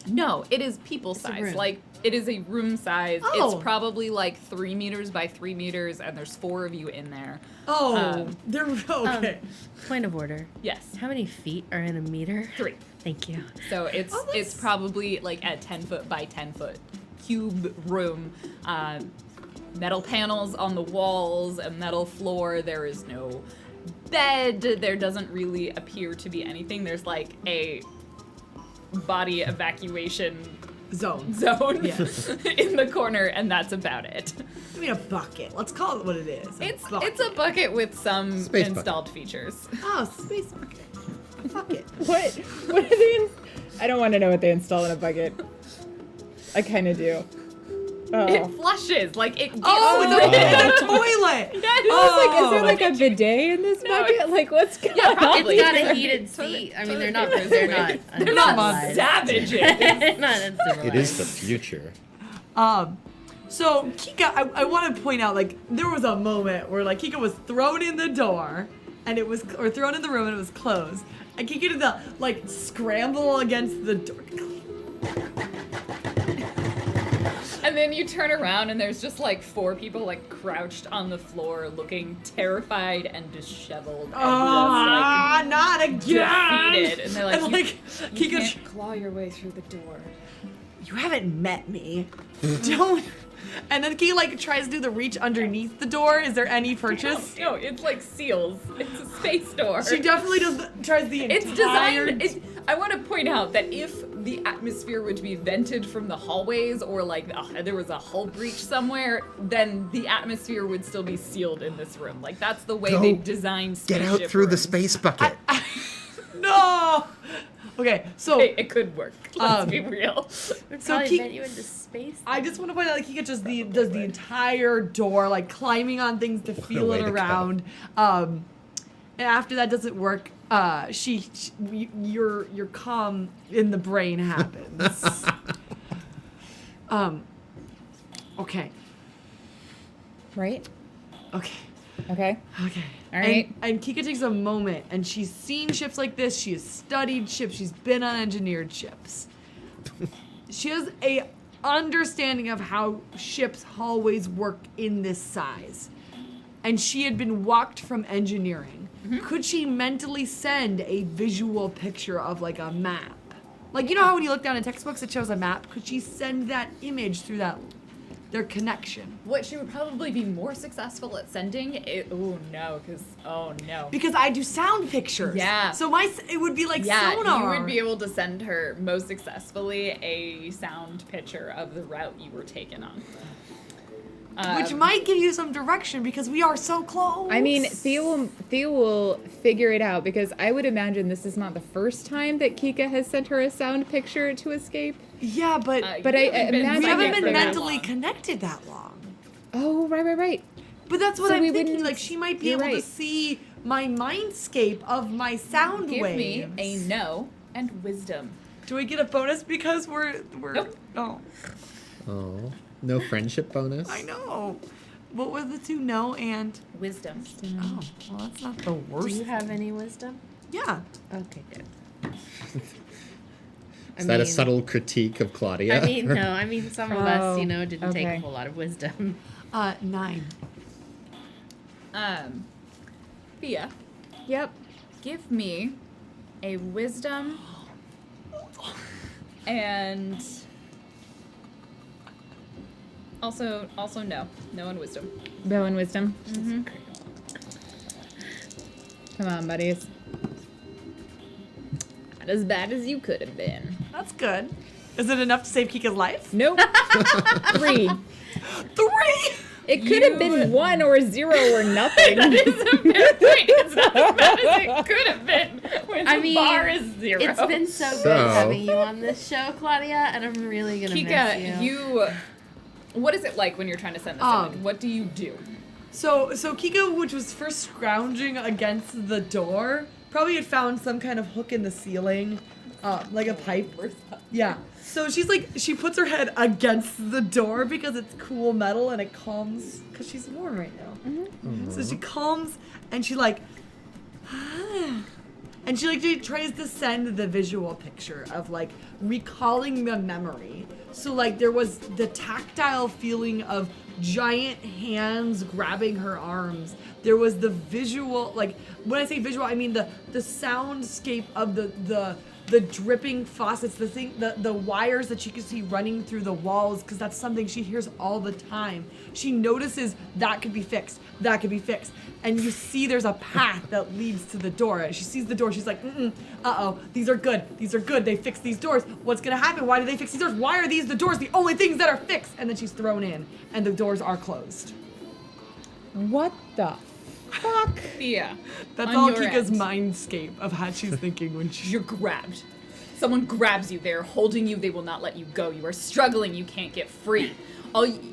No, it is people a size. room. Like, it is a room size. Oh. It's probably like 3 meters by 3 meters, and there's 4 of you in there. Oh, they're okay. Point of order. Yes, How many feet are in a meter? 3. Thank you. So it's Oh, that's- it's probably like a 10 foot by 10 foot cube room. Metal panels on the walls, a metal floor. There is no bed. There doesn't really appear to be anything. There's like a body evacuation Zone. zone Yes. in the corner, and that's about it. I mean, a bucket. Let's call it what it is. It's a bucket with some Space bucket. installed features. Oh, space bucket. A bucket. What are they? I don't want to know what they install in a bucket. I kind of do. Oh. It flushes like it. Gets Oh, rid it's of- a toilet. Yeah, I was like, is there like a bidet in this No, bucket? Like, what's going Yeah, on? probably. It's got a heated seat. I mean, they're not. They're not. They're not uncivilized. savages. Not uncivilized. It is the future. So Kika, I want to point out, like, there was a moment where like Kika was thrown in the door, and it was, or thrown in the room and it was closed, and Kika did the like scramble against the door. And then you turn around and there's just like 4 people like crouched on the floor looking terrified and disheveled and Ah, not just again! like defeated. And they're like, And, like, you Kika, can't claw your way through the door. you haven't met me. Don't. And then Kika like tries to do the reach underneath the door. Is there any purchase? No, it's like seals. It's a space door. She definitely tries the entire. It's designed. I want to point out that if the atmosphere were to be vented from the hallways, or like there was a hull breach somewhere, then the atmosphere would still be sealed in this room. Like that's the way Go they designed Get spaceship out through the rooms. space bucket. No. Okay, so Hey, it could work. Let's be real. Would So probably Ki- vent you into space. I just want to point out, like, Kika just does the entire door, like climbing on things to feel way it to go. around. And after that doesn't work, your calm in the brain happens. Okay. Right? Okay. Okay. Okay. All right. And Kika takes a moment, and she's seen ships like this. She has studied ships. She's been on engineered ships. She has a understanding of how ships hallways work in this size. And she had been walked from engineering. Could she mentally send a visual picture of like a map? Like, you know how when you look down in textbooks it shows a map? Could she send that image through their connection? What she would probably be more successful at sending oh no. Because I do sound pictures. Yeah. So it would be like Yeah, sonar. you would be able to send her most successfully a sound picture of the route you were taken on. Which might give you some direction because we are so close. I mean, Theo will figure it out because I would imagine this is not the first time that Kika has sent her a sound picture to escape. Yeah, but But I imagine we it haven't for been that mentally long. connected that long. Oh, right. But that's what So I'm we thinking. wouldn't- Like, she might be you're able to right. see my mindscape of my sound Give waves. me a no and wisdom. Do we get a bonus because we're Nope. Oh, Oh, no friendship bonus? I know. What were the two? No and. Wisdom. Oh, well, that's not the worst. Do you have any wisdom? Yeah. Okay, good. Is that a subtle critique of Claudia? I mean, no. I mean, some of us, didn't take okay. a whole lot of wisdom. 9. Thea, Yep. give me a wisdom and also no on wisdom. Bow and wisdom. Come on, buddies. Not as bad as you could have been. That's good. Is it enough to save Kika's life? Nope. 3. 3. It could have been 1 or 0 or nothing. That is a fair point. It's not as bad as it could have been when I the mean, bar is 0. It's been so So- good having you on this show, Claudia, and I'm really gonna Kika, miss you. what is it like when you're trying to send this Um, image? What do you do? So Kika, which was first scrounging against the door, probably had found some kind of hook in the ceiling, like a pipe. Yeah. So she puts her head against the door because it's cool metal and it calms, because she's warm right now. So she calms and she and she tries to send the visual picture of recalling the memory. So there was the tactile feeling of giant hands grabbing her arms. There was the visual, when I say visual, I mean the soundscape of the dripping faucets, the wires that she could see running through the walls, because that's something she hears all the time. She notices that could be fixed, and you see there's a path that leads to the door. She sees the door, she's like, these are good, they fixed these doors. What's gonna happen? Why did they fix these doors? Why are these the doors, the only things that are fixed? And then she's thrown in, and the doors are closed. What the fuck? Yeah. That's On all your Kika's end. mindscape of how she's thinking when she... You're grabbed. Someone grabs you. They're holding you. They will not let you go. You are struggling. You can't get free.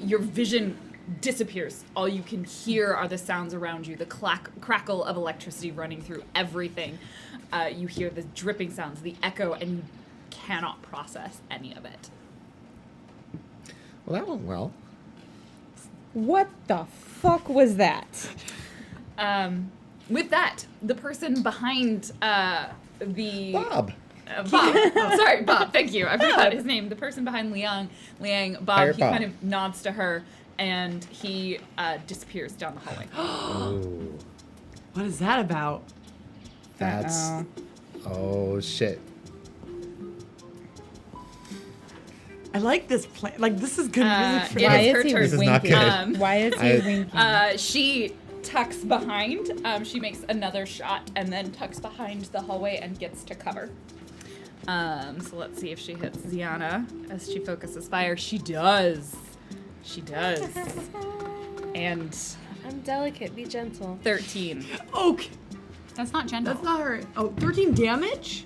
Your vision disappears. All you can hear are the sounds around you, the crackle of electricity running through everything. You hear the dripping sounds, the echo, and you cannot process any of it. Well, that went well. What the fuck was that? With that, the person behind the... Bob. Bob. Sorry, Bob. Thank you. I forgot his name. The person behind Liang, Bob, Pirate he Bob. kind of nods to her, and he disappears down the hallway. Oh, What is that about? that's... Uh-oh. Oh, shit. I like this plan. This is good music for It Why is is her he turn. This is not winking? good. Why is he I- winking? She tucks behind. She makes another shot and then tucks behind the hallway and gets to cover. So let's see if she hits Ziana as she focuses fire. She does. She does. And I'm delicate. Be gentle. 13. Okay. That's not gentle. That's not her. Oh, 13 damage?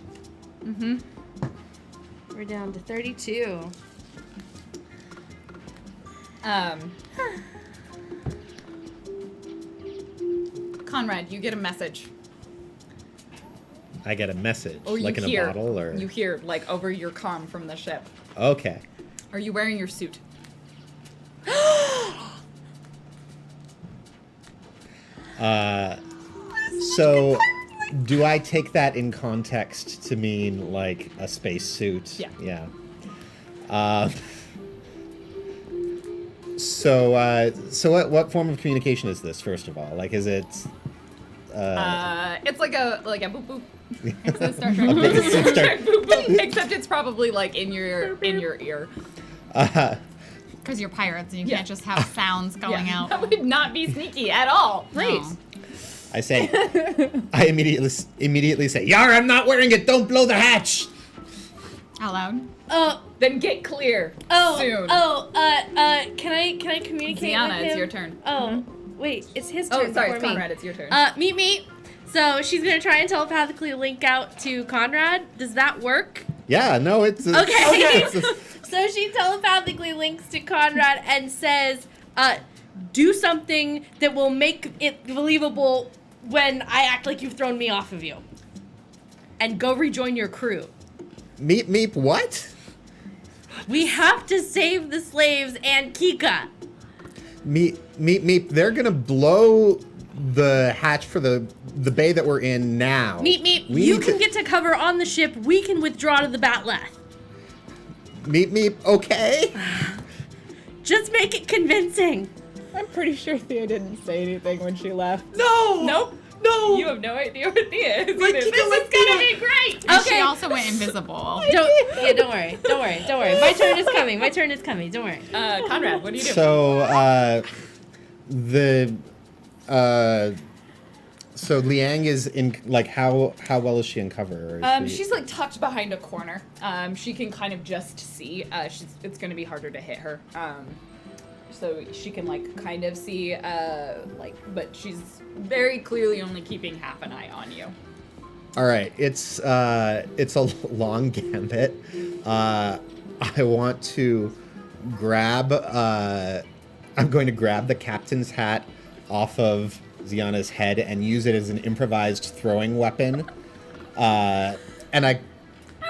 We're down to 32. Conrad, you get a message. I get a message, Or you like in hear, a bottle, or... You hear, over your comm from the ship. Okay. Are you wearing your suit? So, do I take that in context to mean, a spacesuit? Yeah. Yeah. So what form of communication is this, first of all? Is it... It's like a boop boop. It's a Star Trek. It's a Star- Boop, boop, except it's probably in your ear. Because you're pirates and you can't just have sounds going Yeah. out. That would not be sneaky at all. No. I say... I immediately say, Yar, I'm not wearing it! Don't blow the hatch! Out loud. Oh, Then get clear soon. can I communicate Ziana, with him? it's your turn. Oh, wait, it's his turn. Oh, sorry, before it's me. Conrad. It's your turn. Meet. So she's gonna try and telepathically link out to Conrad. Does that work? Yeah, no, it's... Okay. So she telepathically links to Conrad and says, do something that will make it believable when I act like you've thrown me off of you. And go rejoin your crew. Meep, what? We have to save the slaves and Kika. Meep. They're gonna blow the hatch for the bay that we're in now. Meep. We You need can to- get to cover on the ship. We can withdraw to the Batleth. Meep. Okay. Just make it convincing. I'm pretty sure Thea didn't say anything when she left. No. Nope. No. You have no idea what Thea is. Like, This you is like gonna Thea. be great. And Okay. she also went invisible. Don't worry. My turn is coming. Don't worry. Conrad, what do you do? So Liang is in, like, how well is she in cover? Or is she- She's like tucked behind a corner. She can kind of just see. It's going to be harder to hit her. So she can like kind of see, but she's very clearly only keeping half an eye on you. All right, it's a long gambit. I want to grab. I'm going to grab the captain's hat off of Ziana's head and use it as an improvised throwing weapon. And I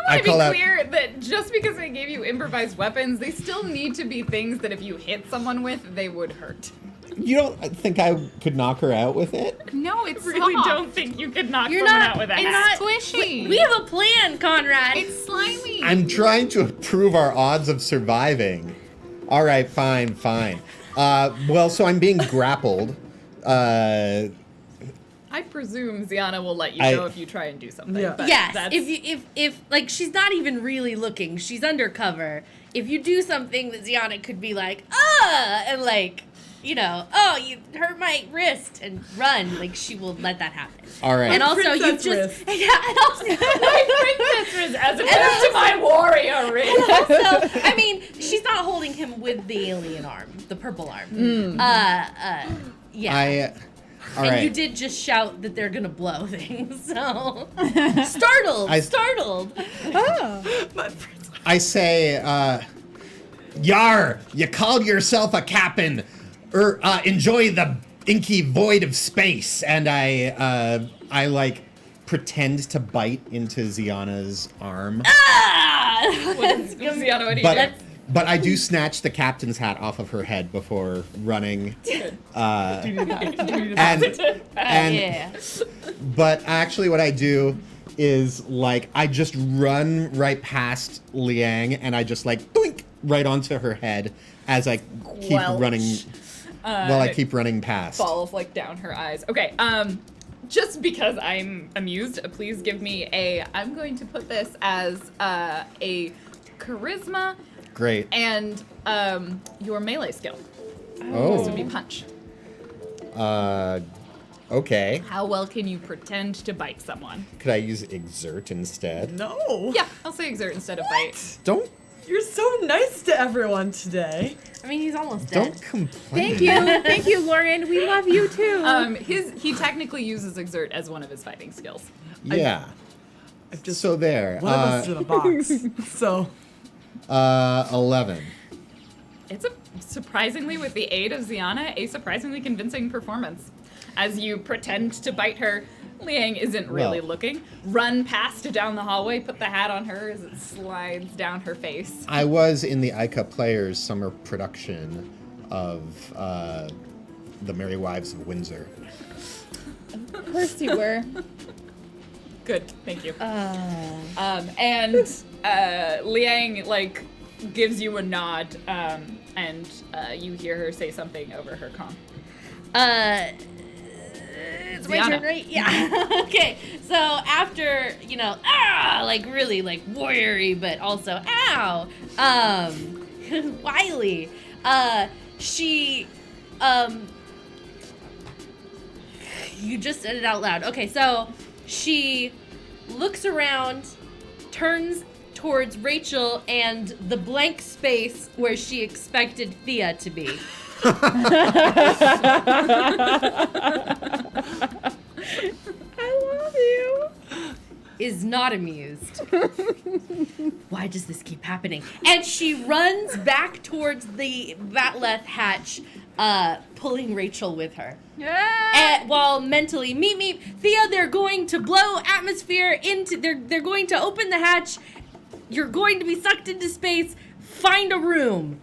I want to call be out. clear that just because I gave you improvised weapons, they still need to be things that if you hit someone with, they would hurt. You don't think I could knock her out with it? No, it's I really soft. don't think you could knock You're someone not- out with a It's hat. squishy. We have a plan, Conrad. It's slimy. I'm trying to improve our odds of surviving. All right, fine. Well, so I'm being grappled. I presume Ziana will let you I- know if you try and do something. Yeah. But Yes, that's- if like she's not even really looking, she's undercover. If you do something that Ziana could be like, and like, you you hurt my wrist and run, like she will let that happen. All right. And also you princess just wrist. and also my princess is as opposed to my warrior ring. also, I mean, she's not holding him with the alien arm, the purple arm. Yeah. All and right. you did just shout that they're gonna blow things, so startled. I say, Yar, you called yourself a captain. Enjoy the inky void of space. And I like pretend to bite into Ziana's arm. Ziana, what do you do? But I do snatch the captain's hat off of her head before running. Yeah. But actually what I do is like I just run right past Liang and I just like boink right onto her head as I keep Welch. running while I keep running past. Falls like down her eyes. Okay, just because I'm amused, please give me I'm going to put this as a charisma Great. and your melee skill. Oh. This would be punch. Okay. How well can you pretend to bite someone? Could I use exert instead? No. Yeah, I'll say exert instead of bite. Don't You're so nice to everyone today. I mean, he's almost dead. don't complain. Thank you, Lauren. We love you too. He technically uses exert as one of his fighting skills. Yeah. I've just So there. one of us is in a box. So 11. It's surprisingly, with the aid of Ziana, a surprisingly convincing performance. As you pretend to bite her, Liang isn't really Well. looking. Run past down the hallway, put the hat on her as it slides down her face. I was in the ICA Players summer production of The Merry Wives of Windsor. Of course you were. Good, thank you. And Liang like gives you a nod, and you hear her say something over her comm. It's my Ziana. turn, right? Yeah. Okay. So after, like really like warrior-y, but also ow, wily, she, you just said it out loud. Okay, so she looks around, turns towards Rachel and the blank space where she expected Thea to be. I love you. Is not amused. Why does this keep happening? And she runs back towards the Batleth hatch, pulling Rachel with her. And while mentally, meep, Thea, they're going to blow atmosphere into, they're going to open the hatch. You're going to be sucked into space. Find a room.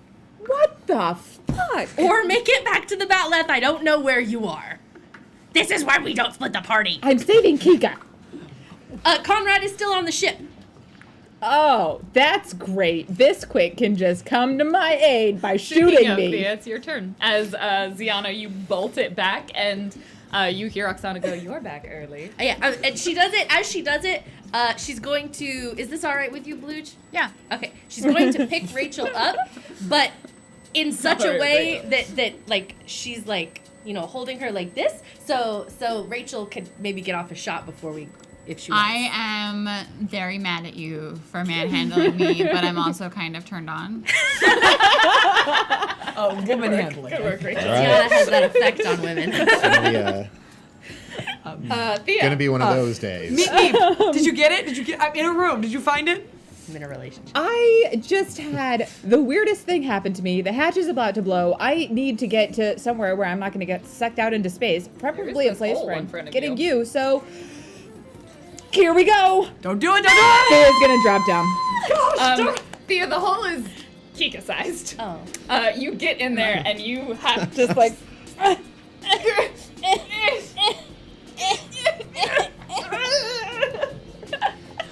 What the fuck? Or make it back to the Batleth. I don't know where you are. This is why we don't split the party. I'm saving Kika. Conrad is still on the ship. Oh, that's great. Bisquick can just come to my aid by shooting Speaking of me. Thea, it's your turn. As Ziana, you bolt it back, and you hear Oksana go, "You're back early." Yeah, and she does it. As she does it, she's going to. Is this all right with you, Bluge? Yeah. Okay. She's going to pick Rachel up, but in such a Alright, way that like she's like holding her like this, so Rachel could maybe get off a shot before we. If she wants. I am very mad at you for manhandling me, but I'm also kind of turned on. Oh, woman handling. Good work, Rachel. All right. Tiana has that effect on women. Thea. Gonna be one of those days. Me. Did you get it? I'm in a room. Did you find it? I'm in a relationship. I just had the weirdest thing happen to me. The hatch is about to blow. I need to get to somewhere where I'm not going to get sucked out into space, preferably a this place hole where in I'm front of getting you. you. So here we go. Don't do it. Don't do it. Thea's going to drop down. Thea, the hole is Kika-sized. Oh. You get in there, and you have Just like,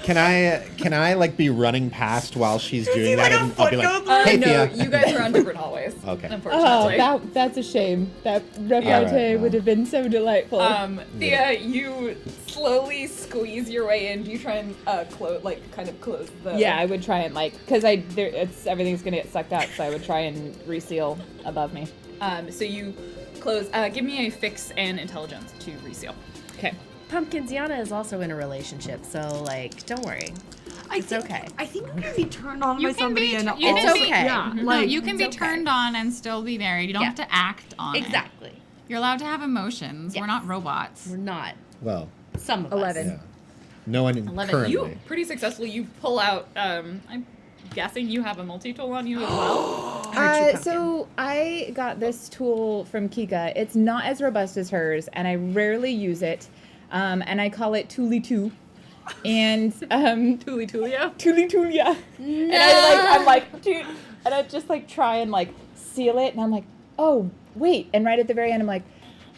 Can I like be running past while she's doing see, that, like, a and I'll be foot like, go "Hey, no, Thea." you guys are on different hallways. Okay. oh, Unfortunately. that's a shame. That repartee Alright, would have been so delightful. Thea, you slowly squeeze your way in. Do you try and close the? yeah, I would try and because everything's going to get sucked out, so I would try and reseal above me. So you close. Give me a fix and intelligence to reseal. Okay. Pumpkin Ziana is also in a relationship, so don't worry. It's okay. I think I'm gonna be turned on You by can somebody, be- and you can also, be- yeah, No, like you can be it's okay. turned on and still be married. You don't Yeah. have to act on it. Exactly. You're allowed to have emotions. Yes. We're not robots. We're not. Well, Some of 11. us. yeah. No one 11. currently. You pretty successfully. You pull out. I'm guessing you have a multi-tool on you as well. So I got this tool from Kika. It's not as robust as hers, and I rarely use it. And I call it Tooly 2. And Tooly Tulio. Tooly Tulia. And I'm like, dude, and I just try and seal it, and I'm like, oh wait, and right at the very end I'm like,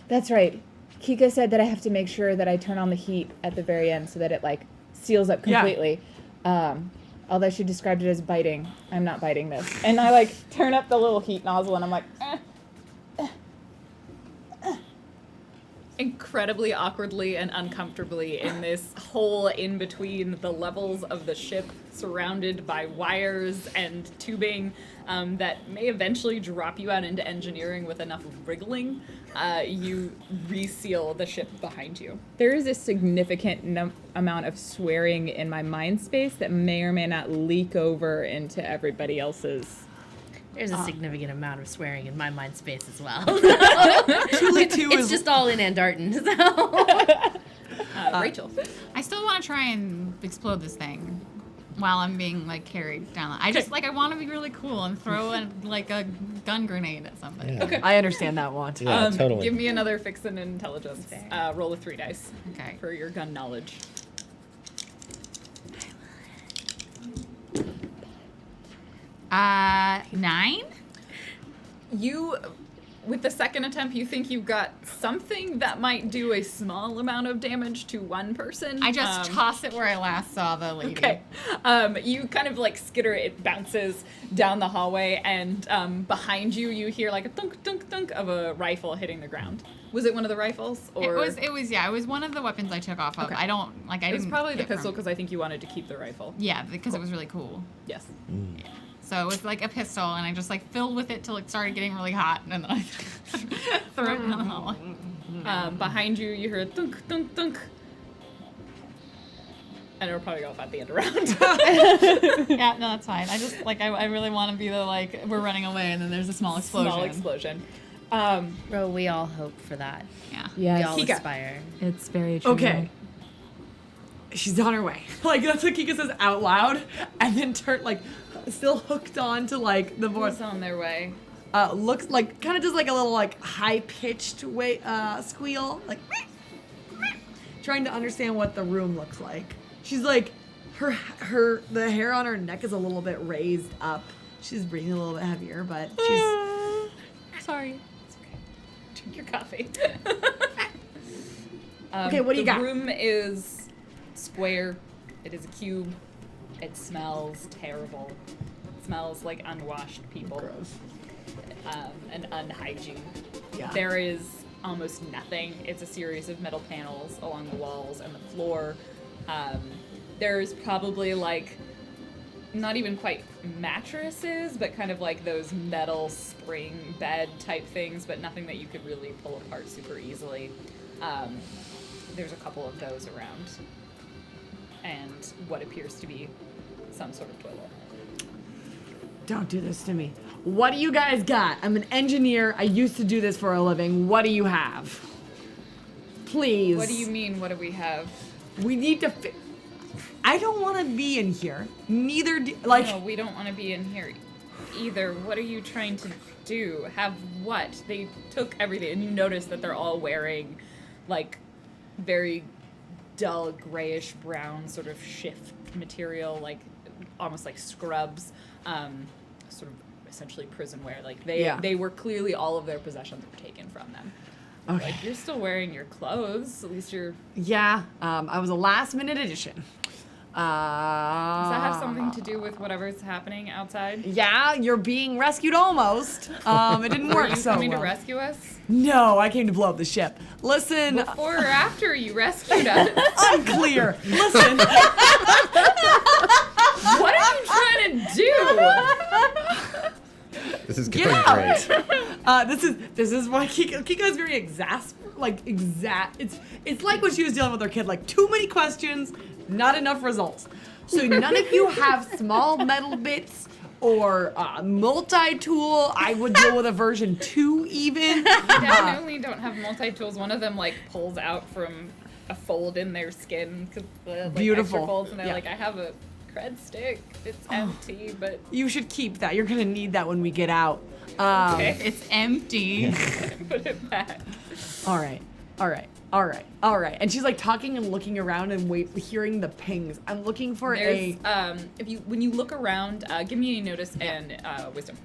that's right. Kika said that I have to make sure that I turn on the heat at the very end so that it seals up Yeah. completely. Although she described it as biting. I'm not biting this. And I turn up the little heat nozzle, and I'm like, Incredibly awkwardly and uncomfortably in this hole in between the levels of the ship, surrounded by wires and tubing that may eventually drop you out into engineering with enough wriggling. You reseal the ship behind you. there is a significant amount of swearing in my mind space that may or may not leak over into everybody else's. There's a significant amount of swearing in my mind space as well. Tooly 2 It's is just all in Andarton. So. Rachel. I still want to try and explode this thing while I'm being carried down. I just I want to be really cool and throw a gun grenade at somebody. Yeah. Okay. I understand that want. Yeah, totally. Give me another fix and intelligence. Roll with 3 dice. Okay. For your gun knowledge. 9? You, with the second attempt, you think you've got something that might do a small amount of damage to one person. I just toss it where I last saw the lady. Okay. You kind of skitter it, it bounces down the hallway, and behind you, you hear a thunk, thunk, thunk of a rifle hitting the ground. Was it one of the rifles? Or It was one of the weapons I took off of. Okay. I don't I It was didn't probably the get from- pistol because I think you wanted to keep the rifle. Yeah, because it was really cool. Yes. So it was a pistol, and I just filled with it till it started getting really hot, and then I threw it in the hallway. Behind you, you heard thunk, thunk, thunk. And it'll probably go off at the end of the round. Yeah, no, that's fine. I just I really want to be the we're running away, and then there's a small explosion. Small explosion. Bro, we all hope for that. Yeah. We Yes. all Kika. aspire. It's very true. Okay. She's on her way. That's what Kika says out loud, and then still hooked on to the voice. Who's on their way? Looks kind of does a little high pitched squeal, trying to understand what the room looks like. She's the hair on her neck is a little bit raised up, She's breathing a little bit heavier, but she's... Sorry. Drink your coffee. Okay, what do you got? The room is square. It is a cube. It smells terrible. It smells like unwashed people. Gross. And unhygiene. Yeah. There is almost nothing. It's a series of metal panels along the walls and the floor. There's probably like not even quite mattresses, but kind of like those metal spring bed type things, but nothing that you could really pull apart super easily. There's a couple of those around, and what appears to be some sort of toilet. Don't do this to me. What do you guys got? I'm an engineer. I used to do this for a living. What do you have? Please. What do you mean, what do we have? We need to I don't want to be in here. Neither do... Like... No, we don't want to be in here either. What are you trying to do? Have what? They took everything, and you notice that they're all wearing, like, very dull grayish brown sort of shift material, like almost like scrubs, sort of essentially prison wear. Like they were clearly, all of their possessions were taken from them. Okay. Like, you're still wearing your clothes. At least you're... Yeah, I was a last minute addition. Does that have something to do with whatever's happening outside? Yeah, you're being rescued almost. It didn't Were work you so coming well. to rescue us? No, I came to blow up the ship. Listen... Before or after you rescued us? Unclear. Listen. What are you trying to do? This is Get going out. great. This is why Kika's very it's like when she was dealing with her kid, like too many questions, not enough results. So none of you have small metal bits or multi-tool. I would deal with a version 2 even. We definitely don't have multi-tools. One of them like pulls out from a fold in their skin, like Beautiful. extra folds, and they're Yeah. like, I have a cred stick. It's empty, but You should keep that. You're gonna need that when we get out. okay. It's empty. Put it back. All right. And she's like talking and looking around and hearing the pings. I'm looking for There's when you look around, give me a notice and wisdom.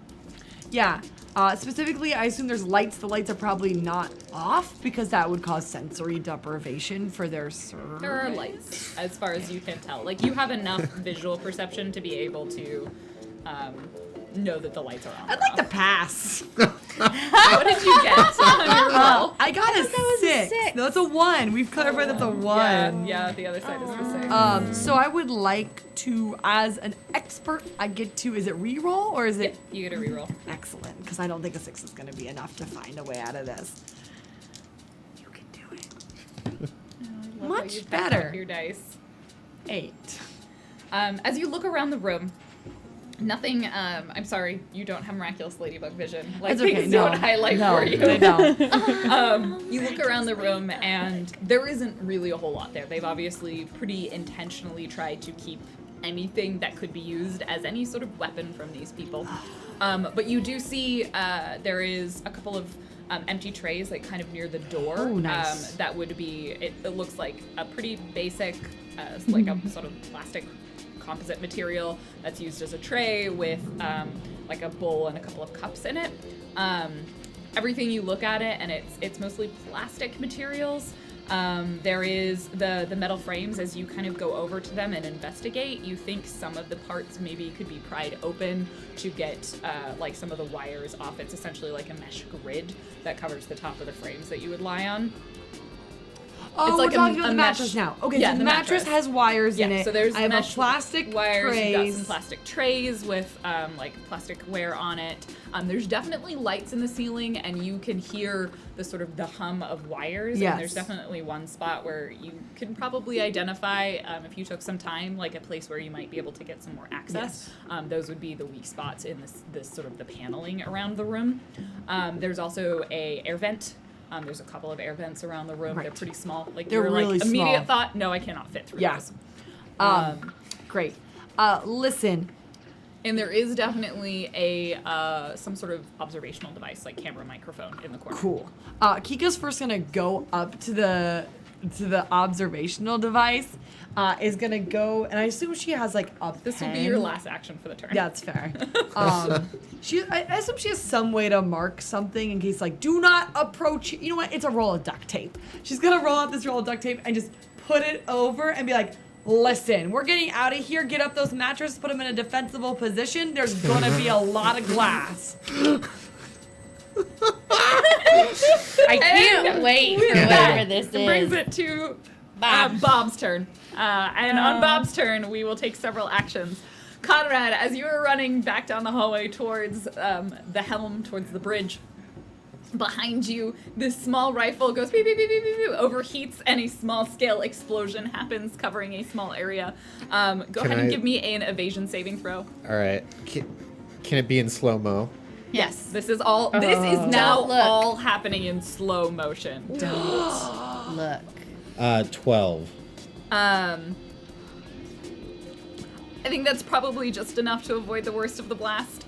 Specifically, I assume there's lights. The lights are probably not off because that would cause sensory deprivation for their server. There are lights, as far as you can tell. Like, you have enough visual perception to be able to know that the lights are on. I'd like to pass. What did you get on your roll? I got a 6. No, it's a 1. We've clarified that's a 1. Yeah, the other side is the same. So I would like to, as an expert, I get to, is it reroll or is it? You get a reroll. Excellent, because I don't think a 6 is going to be enough to find a way out of this. You can do it. Love how Much you've better. backed up your dice. 8. As you look around the room, nothing. I'm sorry, you don't have miraculous ladybug vision. Like, That's okay. things No, don't highlight no, for you. they don't. You look around the room, and there isn't really a whole lot there. They've obviously pretty intentionally tried to keep anything that could be used as any sort of weapon from these people. But you do see there is a couple of empty trays, like kind of near the door. Oh, nice. That would be. It looks like a pretty basic, like a sort of plastic composite material that's used as a tray with like a bowl and a couple of cups in it. Everything you look at it, and it's mostly plastic materials. There is the metal frames. As you kind of go over to them and investigate, you think some of the parts maybe could be pried open to get like some of the wires off. It's essentially like a mesh grid that covers the top of the frames that you would lie on. Oh, It's we're like talking a about the mattress now. Okay, yeah, so the the mattress has wires in it. So there's I have mesh a plastic wires. You've got trays. some plastic trays with like plastic ware on it. There's definitely lights in the ceiling, and you can hear the sort of the hum of wires. Yes. And there's definitely one spot where you can probably identify, if you took some time, like a place where you might be able to get some more access. Those would be the weak spots in this sort of the paneling around the room. There's also a air vent. There's a couple of air vents around the room. Right. They're pretty small. Like, They're you're really like, immediate small. thought, no, I cannot fit through Yeah. those. Great. Listen. And there is definitely a some sort of observational device, like camera, microphone, in the corner. Cool. Kika's first gonna go up to the to the observational device, is gonna go, and I assume she has like a This will be pen. your last action for the turn. Yeah, that's fair. I assume she has some way to mark something in case, like, do not approach. You know what? It's a roll of duct tape. She's gonna roll out this roll of duct tape and just put it over and be like, listen, we're getting out of here. Get up those mattresses, put them in a defensible position. There's gonna be a lot of glass. I can't wait for whatever this It brings is. it to Bob. Bob's turn. And on Bob's turn, we will take several actions. Conrad, as you are running back down the hallway towards the helm, towards the bridge, behind you, this small rifle goes beep, beep, beep, beep, beep, beep, overheats, and a small-scale explosion happens, covering a small area. Go ahead and give me an evasion saving throw. All right. Can it be in slow-mo? Yes, this is all. This is now Don't look. all happening in slow motion. Don't look. 12. I think that's probably just enough to avoid the worst of the blast.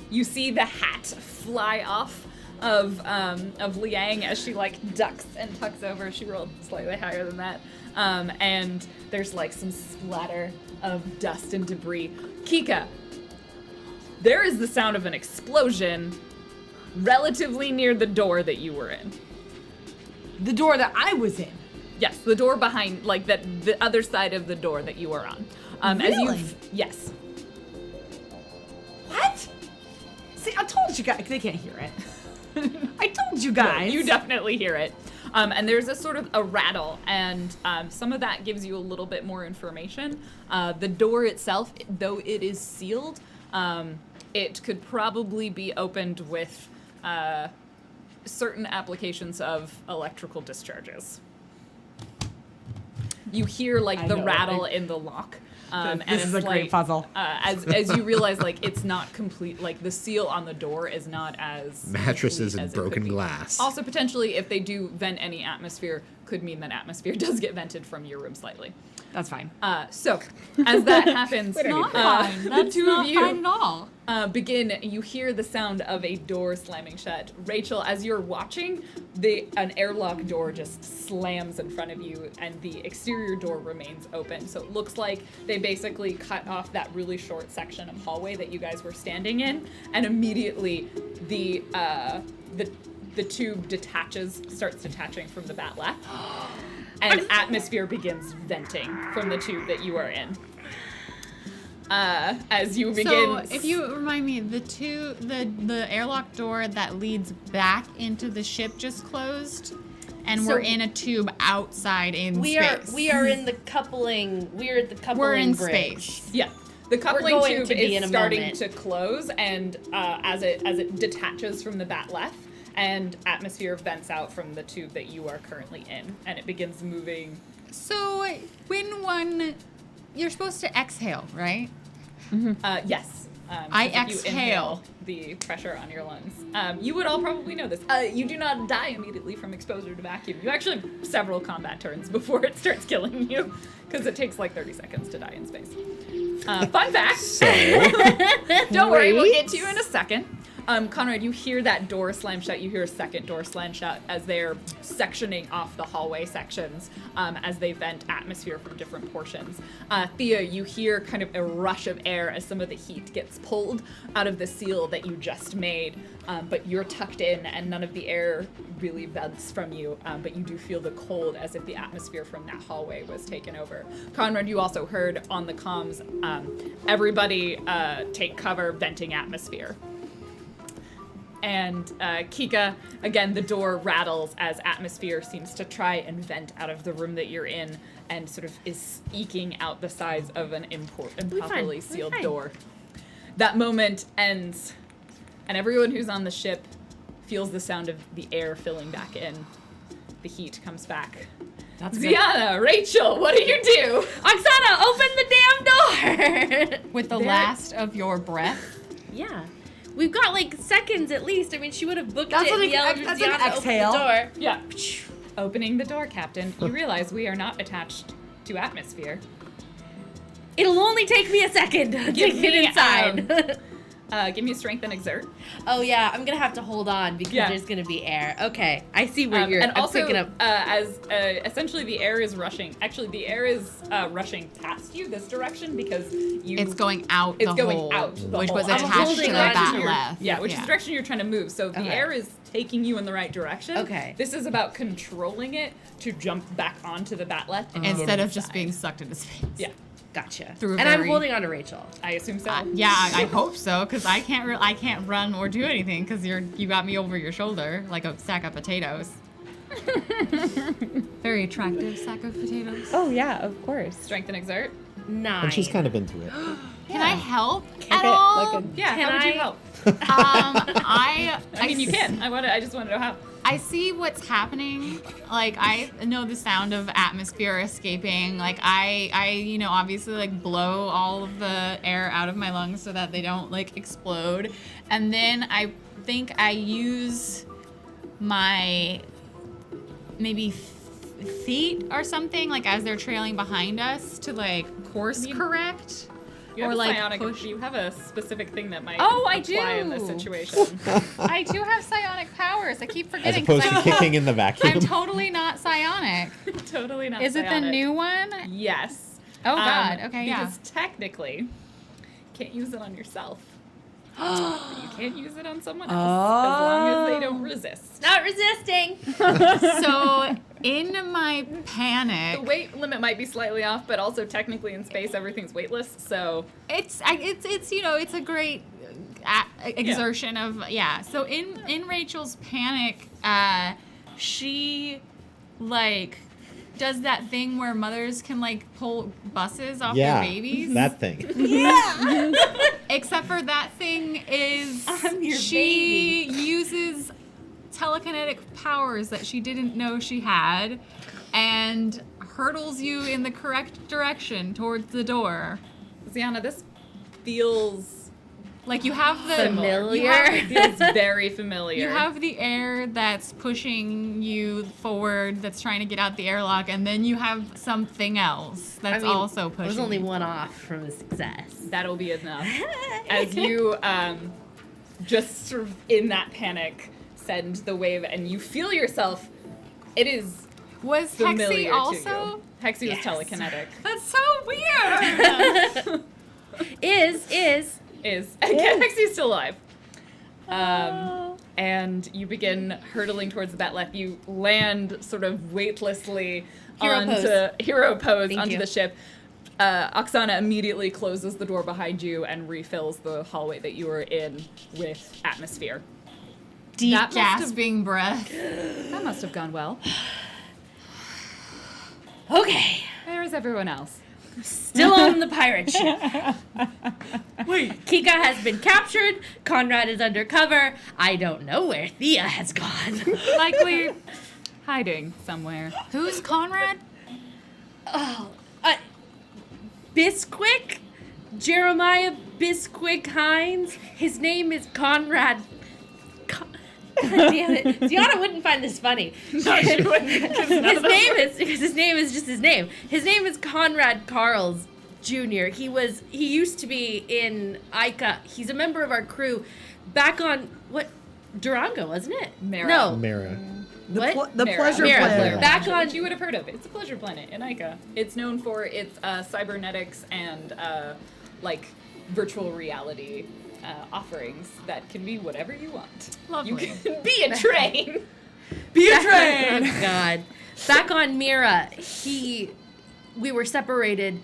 You see the hat fly off of Liang as she like ducks and tucks over. She rolled slightly higher than that. And there's like some splatter of dust and debris. Kika, there is the sound of an explosion relatively near the door that you were in. The door that I was in. Yes, the door behind, like that, the other side of the door that you were on. Really? Yes. What? See, I told you guys. They can't hear it. I told you guys. You definitely hear it. And there's a sort of a rattle, and some of that gives you a little bit more information. The door itself, though it is sealed, it could probably be opened with certain applications of electrical discharges. You hear like I the know, rattle in the lock. And This is it's a great like, puzzle. As you realize, like it's not complete. Like the seal on the door is not as Mattresses complete and as it could broken be. glass. Also, potentially, if they do vent any atmosphere, could mean that atmosphere does get vented from your room slightly. That's fine. So, as that happens, Not fine. the That's two not of you fine at all. begin. You hear the sound of a door slamming shut. Rachel, as you're watching, an airlock door just slams in front of you, and the exterior door remains open. So it looks like they basically cut off that really short section of hallway that you guys were standing in, and immediately the tube starts detaching from the batleth, and atmosphere begins venting from the tube that you are in. As you begin. So, if you remind me, the airlock door that leads back into the ship just closed, and So- we're in a tube outside in We space. are in the coupling. We're at the coupling We're in bridge. space. Yeah, the coupling going tube to be in is a starting moment. to close, and as it detaches from the batleth, and atmosphere vents out from the tube that you are currently in, and it begins moving. So, you're supposed to exhale, right? Yes. I if you exhale. inhale the pressure on your lungs. You would all probably know this. You do not die immediately from exposure to vacuum. You actually have several combat turns before it starts killing you, because it takes like 30 seconds to die in space. Fun fact. So, Don't worry, we'll get to you in a second. Conrad, you hear that door slam shut. You hear a second door slam shut as they're sectioning off the hallway sections as they vent atmosphere from different portions. Thea, you hear kind of a rush of air as some of the heat gets pulled out of the seal that you just made, but you're tucked in and none of the air really vents from you, but you do feel the cold as if the atmosphere from that hallway was taken over. Conrad, you also heard on the comms, everybody take cover, venting atmosphere. And Kika, again, the door rattles as atmosphere seems to try and vent out of the room that you're in and sort of is eking out the sides of an improperly sealed door. That moment ends, and everyone who's on the ship feels the sound of the air filling back in. The heat comes back. That's good. Ziana, Rachel, what do you do? Oksana, open the damn door! With the There- last of your breath. Yeah. We've got like seconds at least. I mean, she would have booked That's it an and yelled ex- at that's an Ziana to open exhale. the door. Yeah. Opening the door, Captain. You realize we are not attached to atmosphere. It'll only take me a second to Give get me, inside. Give me a strength and exert. Oh yeah, I'm gonna have to hold on because Yeah. there's gonna be air. Okay, I see where you're. And I'm also, picking up. as essentially the air is rushing. Actually, the air is rushing past you this direction because you. It's going out It's the going hole, out the which hole. was I'm attached to holding the on to bat your- left. Yeah, which is the direction you're trying to move. So the Okay. air is taking you in the right direction. Okay. This is about controlling it to jump back onto the batlet Instead of just being sucked into space. Yeah, Gotcha. Through a And I'm very- holding on to Rachel. I assume so. Yeah, I hope so, because I can't run or do anything, because you got me over your shoulder like a sack of potatoes. Very attractive sack of potatoes. Oh yeah, of course. Strength and exert. 9. And she's kind of into it. Can I help Like at a- all? like Yeah, Can how would you I- help? I mean, you can. I just want to know how. I see what's happening. Like, I know the sound of atmosphere escaping. Like, I obviously, like, blow all of the air out of my lungs so that they don't, like, explode. And then I think I use my maybe feet or something, like, as they're trailing behind us to, like, course correct. You have Or, a like, psionic. push. You have a specific thing that might Oh, I apply in this do. situation. I do have psionic powers. I keep As forgetting. 'cause opposed to kicking in the vacuum. I'm totally not psionic. Totally not. Is it the psionic. new one? Yes. Oh, God. Okay, yeah. Because technically, you can't use it on yourself. But you can't use it on someone else as long as they don't resist. Not resisting. So in my panic, The weight limit might be slightly off, but also technically in space everything's weightless. So it's it's a great exertion of So in Rachel's panic, she like does that thing where mothers can like pull buses off Yeah, their babies. that thing. Except for that thing is I'm your she uses telekinetic powers that she didn't know she had and hurtles you in the correct direction towards the door. Ziana, this feels Like you have the Familiar. It feels very familiar. You have the air that's pushing you forward, that's trying to get out the airlock, and then you have something else that's also pushing. I was only you. one off from a success. That'll be enough. As you just sort of in that panic send the wave and you feel yourself, it is Was familiar Hexy also? to you. Hexy Yes. was telekinetic. That's so weird. Is Hexy's still alive. And you begin hurtling towards the batleth. You land sort of weightlessly hero pose Thank onto you. the ship. Oksana immediately closes the door behind you and refills the hallway that you were in with atmosphere. Deep That must have- gasping breath. That must have gone well. Okay. Where is everyone else? Still on the pirate ship. Wait, Kika has been captured. Conrad is undercover. I don't know where Thea has gone. Likely hiding somewhere. Who's Conrad? Oh, Bisquick? Jeremiah Bisquick Hines? His name is Conrad. God damn it. Ziana wouldn't find this funny. No, she wouldn't. 'Cause none of them would. Because his name is just his name. His name is Conrad Carls Jr. He used to be in Ica. He's a member of our crew back on Durango, wasn't it? Mara. No. Mara. What? the Mara. pleasure Mara. planet. Back on Which you would have heard of. It's a pleasure planet in Ica. It's known for its cybernetics and like virtual reality offerings that can be whatever you want. Lovely. You can be a train. Be a train. Oh, God. Back on Mira, we were separated.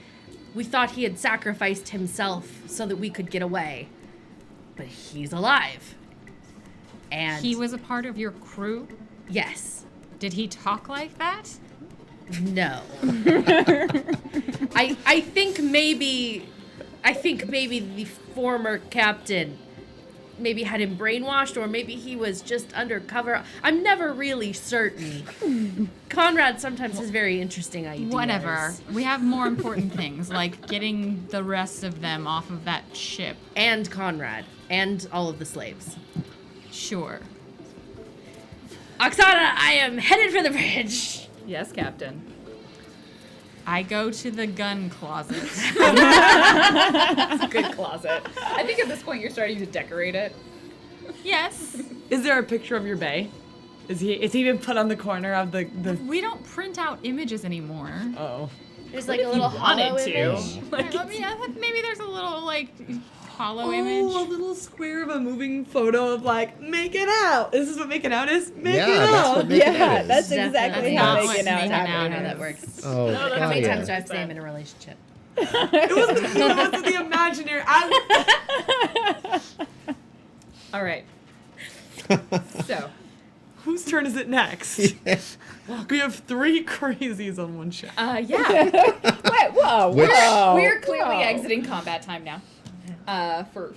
We thought he had sacrificed himself so that we could get away. But he's alive. And He was a part of your crew? yes. Did he talk like that? No. I think maybe the former captain maybe had him brainwashed, or maybe he was just undercover. I'm never really certain. Conrad sometimes has very interesting ideas. Whatever. We have more important things, like getting the rest of them off of that ship. And Conrad. And all of the slaves. Sure. Oksana, I am headed for the bridge. Yes, Captain. I go to the gun closet. That's a good closet. I think at this point you're starting to decorate it. Yes. Is there a picture of your bay? Is he even put on the corner of the We don't print out images anymore. Oh. There's like a little wanted hollow to. image. Maybe there's a little like hollow Oh, a image. little square of a moving photo of like making out. Is this what making out is? Making that's out. what making Yeah, out is. that's Definitely. exactly That's how not making what out making I don't know how happens. that works. Oh, No, How many Claudia. times do I have to say I'm in a relationship? It was the imaginary. All right. So, Whose turn is it next? We have 3 crazies on one show. yeah. Wait, whoa, Which- whoa. We're clearly whoa. exiting combat time now. For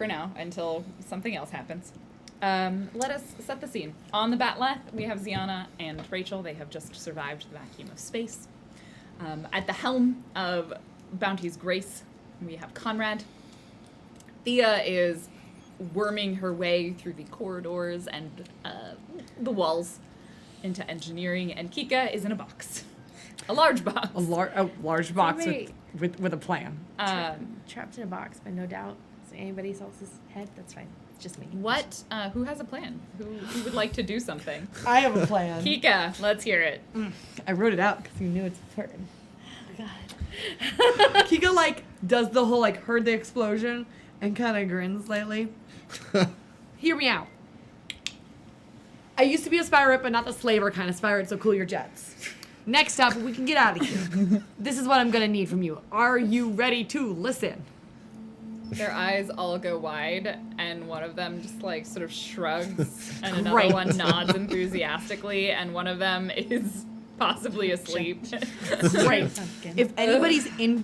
now, until something else happens. Let us set the scene. On the Batleth, we have Ziana and Rachel. They have just survived the vacuum of space. At the helm of Bounty's Grace, we have Conrad. Thea is worming her way through the corridors and the walls into engineering, and Kika is in a box. A large box. A large box wait. with a plan. Trapped in a box, but no doubt. Is it anybody else's head? That's fine. It's just me. What? Who has a plan? Who would like to do something? I have a plan. Kika, let's hear it. I wrote it out because you knew it's important. Oh, God. Kika like does the whole like heard the explosion and kind of grins slightly. Hear me out. I used to be a spyrite, but not the slaver kind of spyrite, so cool your jets. Next up, we can get out of here. This is what I'm gonna need from you. Are you ready to listen? Their eyes all go wide, and one of them just like sort of shrugs, and another Great. one nods enthusiastically, and one of them is possibly asleep. Great. Sounds good. If anybody's in,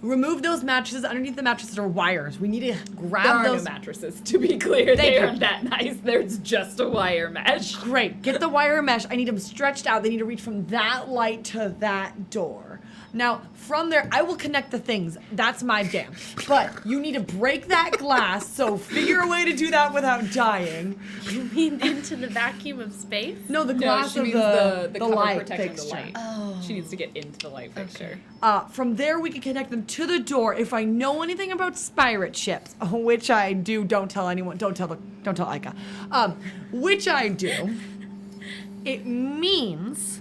remove those mattresses. Underneath the mattresses are wires. We need to grab There are those. no mattresses, to be clear. They you. aren't that nice. There's just a wire mesh. Great. Get the wire mesh. I need them stretched out. They need to reach from that light to that door. Now, from there, I will connect the things. That's my jam. But you need to break that glass, so figure a way to do that without dying. You mean into the vacuum of space? No, the No, glass she of means the cover light protecting fixture. the light. Oh. She needs to get into the light fixture. From there, we can connect them to the door. If I know anything about spyrite ships, which I do, don't tell anyone. Don't tell Ica. Which I do. It means,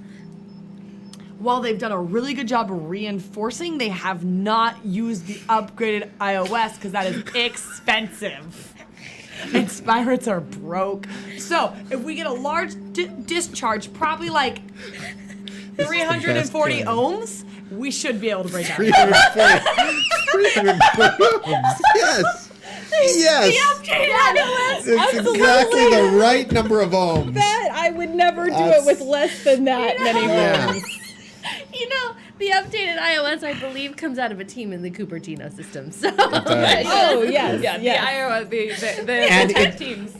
while they've done a really good job of reinforcing, they have not used the upgraded iOS because that is expensive. And spyrites are broke. So if we get a large discharge, probably like 340 plan. ohms, we should be able to break out. 340 ohms. Yes. Yes. It's exactly the right number of ohms. That I would never do That's- it with less than that many Yeah. words. You know, the updated iOS, I believe, comes out of a team in the Cupertino system. So Oh yes, Yeah, yes. the iOS, the And tech teams.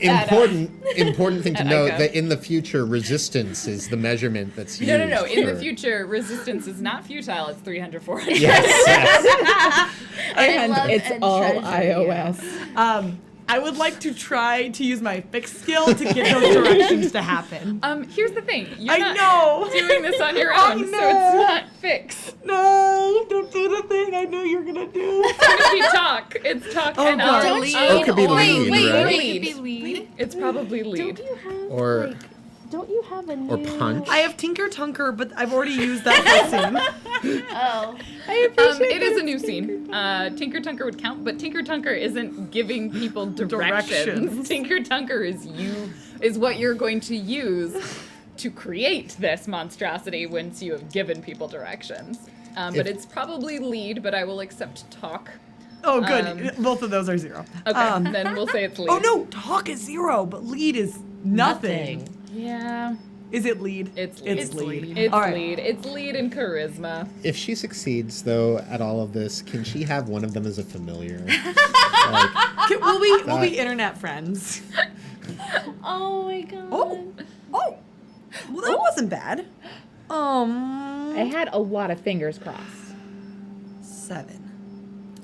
important thing to at note ICA. that in the future, resistance is the measurement that's used. No. In the for- future, resistance is not futile. It's 300, 400. Yes. And love it's and all treasure iOS. I would like to try to use my fix skill to get those directions to happen. Here's the thing. You're I not know. doing this on your I own, so it's know. not fixed. No, don't do the thing I know you're gonna do. It's gonna be talk. It's talk Oh, and God. I'll Don't lead. you- Or it could be lead, right? lead. It could be lead. It's probably lead. Don't you have Or- don't you have a new Or punch. I have Tinker Tunker, but I've already used that for scene. Oh. I appreciate It is a new scene. Tinker Tunker would count, but Tinker Tunker isn't giving people directions. Directions. Tinker Tunker is what you're going to use to create this monstrosity once you have given people directions. But it's probably lead, but I will accept talk. Oh, good. Both of those are 0. Okay, then we'll say it's lead. Oh no, talk is 0, but lead is nothing. Yeah, Is it lead? it's It's lead. lead. It's All right. lead. It's lead and charisma. If she succeeds, though, at all of this, can she have one of them as a familiar? Like, We'll be internet friends. Oh my god. Oh, well that wasn't bad. I had a lot of fingers crossed. 7.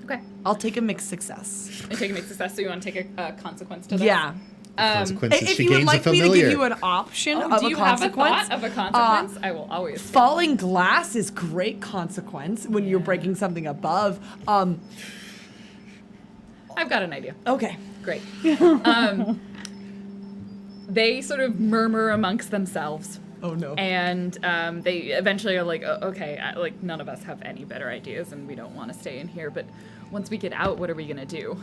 Okay. I'll take a mixed success. And take a mixed success, so you want to take a consequence to that? Yeah. Consequences. If She you would gains like a me to familiar. give you an option of do a you have a consequence? thought of a consequence? I will always. Falling glass is great consequence when you're breaking something above. I've got an idea. Okay. Great. They sort of murmur amongst themselves. Oh no. And they eventually are like, okay, like none of us have any better ideas and we don't want to stay in here. But once we get out, what are we going to do?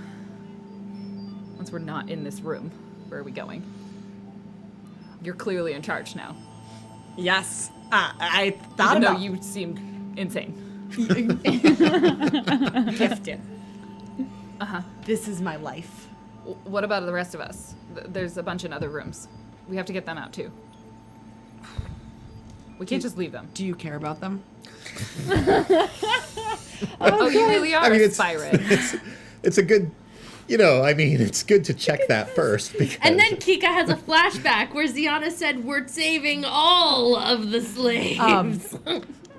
Once we're not in this room, where are we going? You're clearly in charge now. Yes. I thought Even though about you seem insane. gifted. This is my life. What about the rest of us? There's a bunch in other rooms. We have to get them out too. We can't just leave them. Do you care about them? Oh, you really are I mean, a it's pirate. it's a good, it's good to check that first. Because And then Kika has a flashback where Ziana said, "We're saving all of the slaves."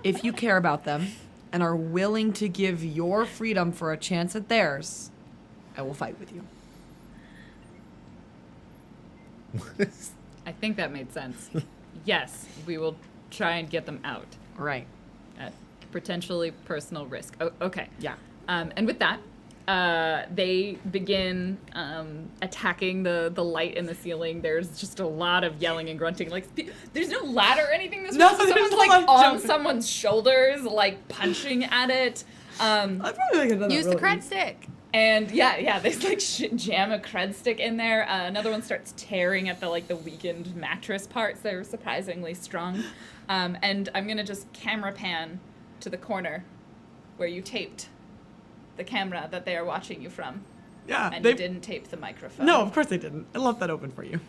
If you care about them and are willing to give your freedom for a chance at theirs, I will fight with you. I think that made sense. Yes, we will try and get them out Right. at potentially personal risk. Okay. Yeah. And with that, they begin attacking the light in the ceiling. There's just a lot of yelling and grunting. Like, there's no ladder or anything. This No, room, so there's someone's no, like like, on jumping. someone's shoulders, like punching at it. I'd probably like another Use the cred stick. And yeah, they like jam a cred stick in there. Another one starts tearing at the weakened mattress parts. They're surprisingly strong. And I'm gonna just camera pan to the corner where you taped the camera that they are watching you from. Yeah. And you didn't tape the microphone. No, of course they didn't. I left that open for you.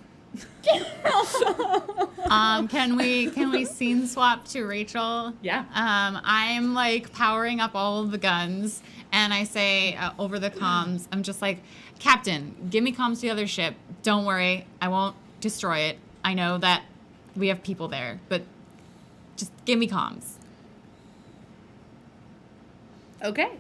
Can we scene swap to Rachel? Yeah. I'm like powering up all of the guns, and I say over the comms, I'm just like, Captain, give me comms to the other ship. Don't worry, I won't destroy it. I know that we have people there, but just give me comms. Okay.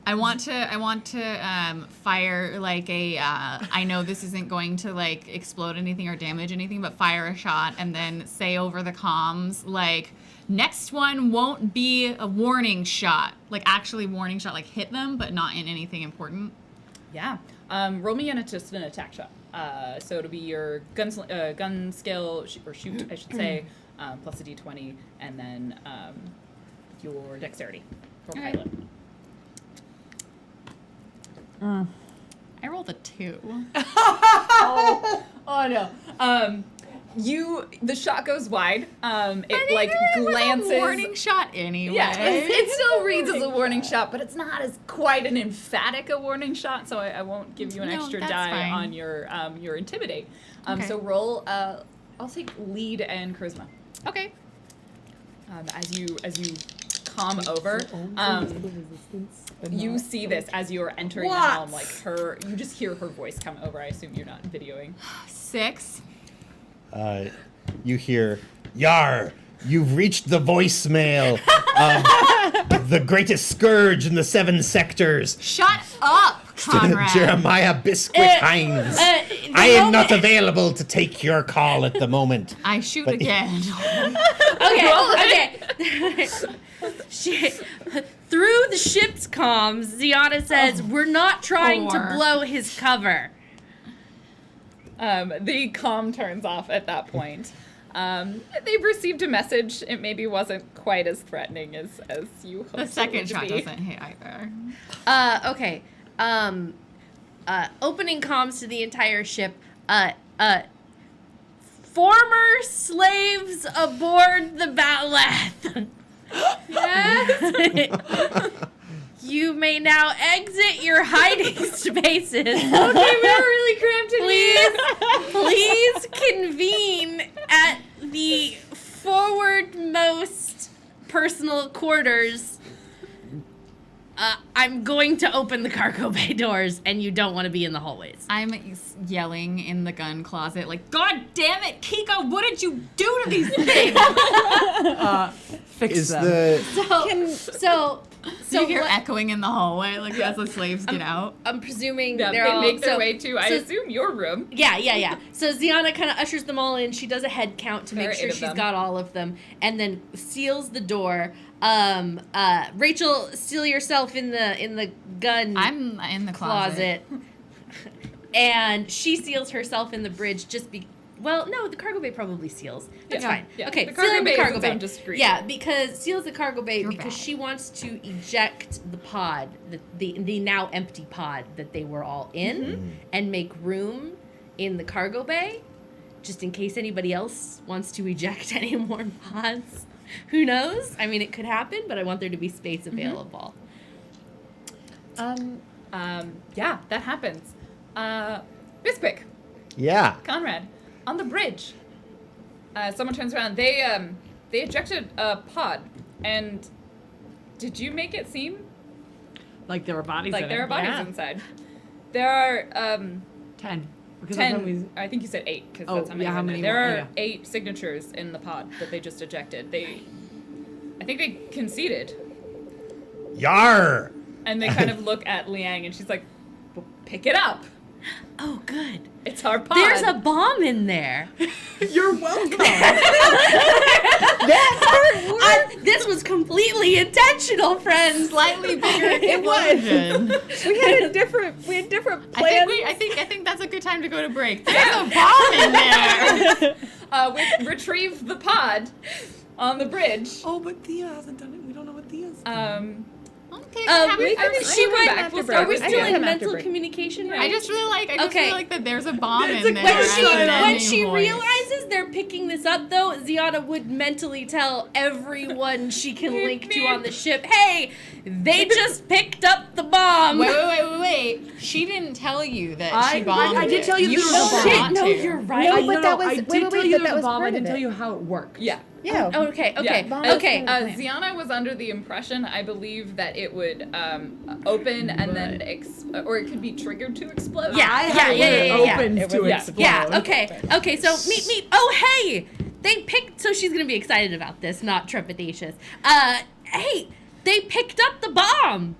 I want to fire like a. I know this isn't going to like explode anything or damage anything, but fire a shot and then say over the comms like, next one won't be a warning shot, like actually warning shot, like hit them, but not in anything important. Yeah. Roll me just an attack shot. So it'll be your gun skill or shoot, I should say, plus a d20, and then your dexterity for Okay. pilot. I rolled a 2. Oh no. The shot goes wide. It like glances. A warning shot anyway. Yeah, it still reads as a warning shot, but it's not as quite an emphatic a warning shot. So I won't give you an No, extra that's die fine. on your intimidate. Okay. So roll. I'll take lead and charisma. Okay. As you calm over, you see this as you are entering the What? helm. Like you just hear her voice come over. I assume you're not videoing. 6. You hear, "Yar, you've reached the voicemail of the greatest scourge in the 7 sectors, Shut up, Conrad. Jeremiah Biscuit Hines. I am not available to take your call at the moment." I shoot But- again. Okay. Through the ship's comms, Ziana says, "We're not trying to 4. blow his cover." The comm turns off at that point. They've received a message. It maybe wasn't quite as threatening as you hoped The it second would shot be. doesn't hit either. Okay. Opening comms to the entire ship. Former slaves aboard the Batleth. Yes. You may now exit your hiding spaces. Okay, we're really cramped in Please convene at the forwardmost personal quarters. I'm going to open the cargo bay doors, and you don't want to be in the hallways. I'm yelling in the gun closet, like, God damn it, Kika, what did you do to these things? Fix Is them. the So So you hear what- echoing in the hallway, like as the slaves get out. I'm presuming Yeah, they're they all make their so- way to, I so- assume, your room. Yeah. So Ziana kind of ushers them all in. She does a head count to There make are sure 8 of she's them. got all of them, and then seals the door. Rachel, seal yourself in the gun I'm in the closet. and she seals herself in the bridge well, no, the cargo bay probably seals. That's Yeah. fine. Yeah. Okay, The cargo sealing bay the is cargo its bay. own discreet. Yeah, because seals the cargo bay Your because bag. she wants to eject the pod, the now empty pod that they were all in, and make room in the cargo bay, just in case anybody else wants to eject any more pods. Who knows? I mean, it could happen, but I want there to be space available. Yeah, that happens. Bispic, Yeah. Conrad, on the bridge. Someone turns around. They ejected a pod, and did you make it seem Like there were bodies like in there it. are bodies Yeah. inside? There are 10. Because that's when 10. I think you said 8 because Oh, that's how many. yeah, how were in many there. more? There Oh, are yeah. 8 signatures in the pod that they just ejected. I think they conceded, Yar! and they kind of look at Liang, and she's like, well, "Pick it up. Oh, good. It's our pod." There's a bomb in there. You're welcome. This was completely intentional, friends. Slightly bigger It was. explosion. We had different I plans. think that's a good time to go to break. There's a bomb in there. We retrieve the pod on the bridge. Oh, but Thea hasn't done it. We don't know what Thea's Okay, We- she come went. back. We'll Are start we with still Thea. in after mental break. communication? Yeah. Right? I just really Okay. like that there's a bomb in That's a there. good When as she, an sign off. when ending she voice. realizes they're picking this up, though, Ziana would mentally tell everyone she can link to on the ship, hey, they just picked up the bomb. Wait. She didn't tell you that she bombed I did it. tell you there was a chose bomb. not No, to. you're right. No, I, but that was- I wait, did wait, tell wait, you but there that was a was bomb. I part didn't of tell it. you how it worked. Yeah. Yeah. Oh, okay. Bomb Okay, was part of the plan. Ziana was under the impression, I believe, that it would open and then, or it could be triggered to explode. Yeah, I had it open It to was- explode. Yeah, okay, so meet. Oh, hey! They picked, so she's gonna be excited about this, not trepidatious. Hey, they picked up the bomb!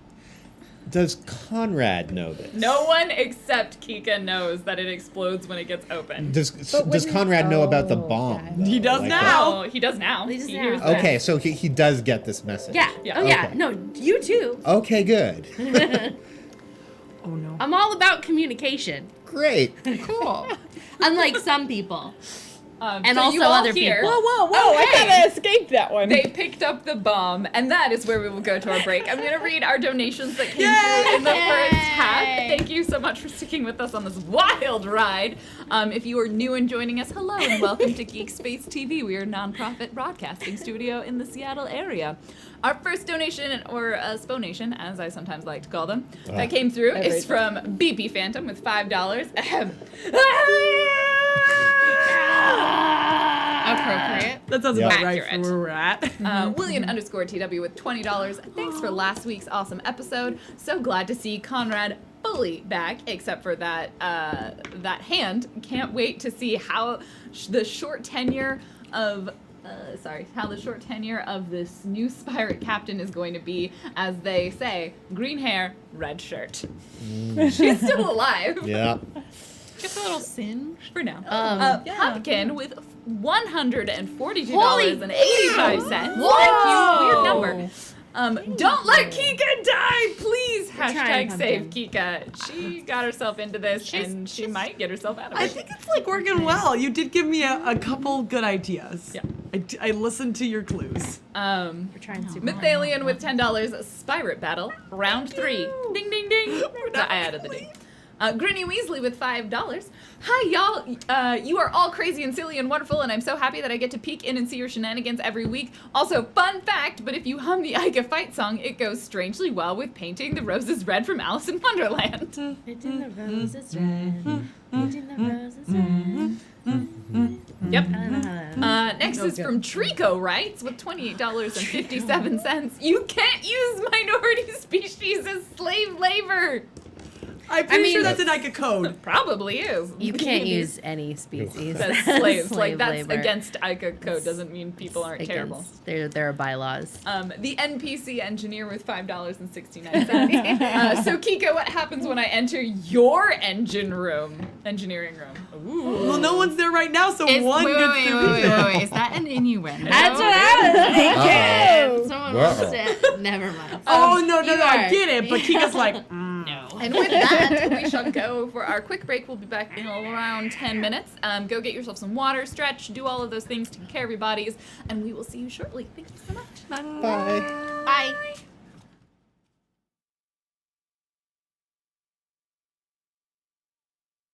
Does Conrad know this? No one except Kika knows that it explodes when it gets opened. Does wouldn't- Conrad know about the Oh, bomb? God. though? He does Like, now. Oh, he does now. He does now. hears that. Okay, so he does get this message. Yeah, Yeah. oh yeah, Okay. no, you too. Okay, good. Oh, no. I'm all about communication, Great. Cool. unlike some people. And so also you all other hear, people. Whoa! Oh, I hey. kind of escaped that one. They picked up the bomb, and that is where we will go to our break. I'm going to read our donations that came through in the first half. Thank you so much for sticking with us on this wild ride. If you are new and joining us, hello and welcome to Geek Space TV. We are a nonprofit broadcasting studio in the Seattle area. Our first donation, or Sponation, as I sometimes like to call them, that came through is from BP Phantom with $5. Ahem. Appropriate. That sounds Yeah. about right Accurate. for where we're at. William _TW with $20. Thanks for last week's awesome episode. So glad to see Conrad fully back, except for that that hand. Can't wait to see how the short tenure of this new pirate captain is going to be. As they say, green hair, red shirt. She's still alive. Yeah. Just a little singe. For now. Yeah. Pumpkin with $142.85. Holy- Thank you. Weird number. Don't let Kika die, please. trying, Hashtag save Pumpkin. Kika. She got herself into this, and she might get herself out of it. I think it's like working well. You did give me a couple good ideas. Yeah. I listened to your clues. We're trying super hard. Mythalian with $10. Spirit Battle. Round 3. Ding, ding, ding. I added the ding. Grinny Weasley with $5. Hi, y'all. You are all crazy and silly and wonderful, and I'm so happy that I get to peek in and see your shenanigans every week. Also, fun fact, but if you hum the Ica fight song, it goes strangely well with painting the roses red from Alice in Wonderland. Painting the roses red. Painting the roses red. Yep. Next is from Trico Rights with $28.57. You can't use minority species as slave labor. I'm pretty mean- sure that's an ICA code. Probably is. You can't use any species. That's slaves. Slave that's labor. against ICA code. Doesn't mean people aren't terrible. There are bylaws. The NPC engineer with $5.69. So Kiko, what happens when I enter your engineering room? Ooh. Well, no one's there right now, so one wait, gets wait, to wait, be wait, there. wait, wait. Is that an innuendo? That's what I was thinking. Uh-oh. Someone Whoa. wants to. Never mind. Oh, no, you I are- get it, but Kika's like, No. And with that, we shall go for our quick break. We'll be back in around 10 minutes. Go get yourself some water, stretch, do all of those things, take care of your bodies, and we will see you shortly. Thank you so much. Bye. Bye.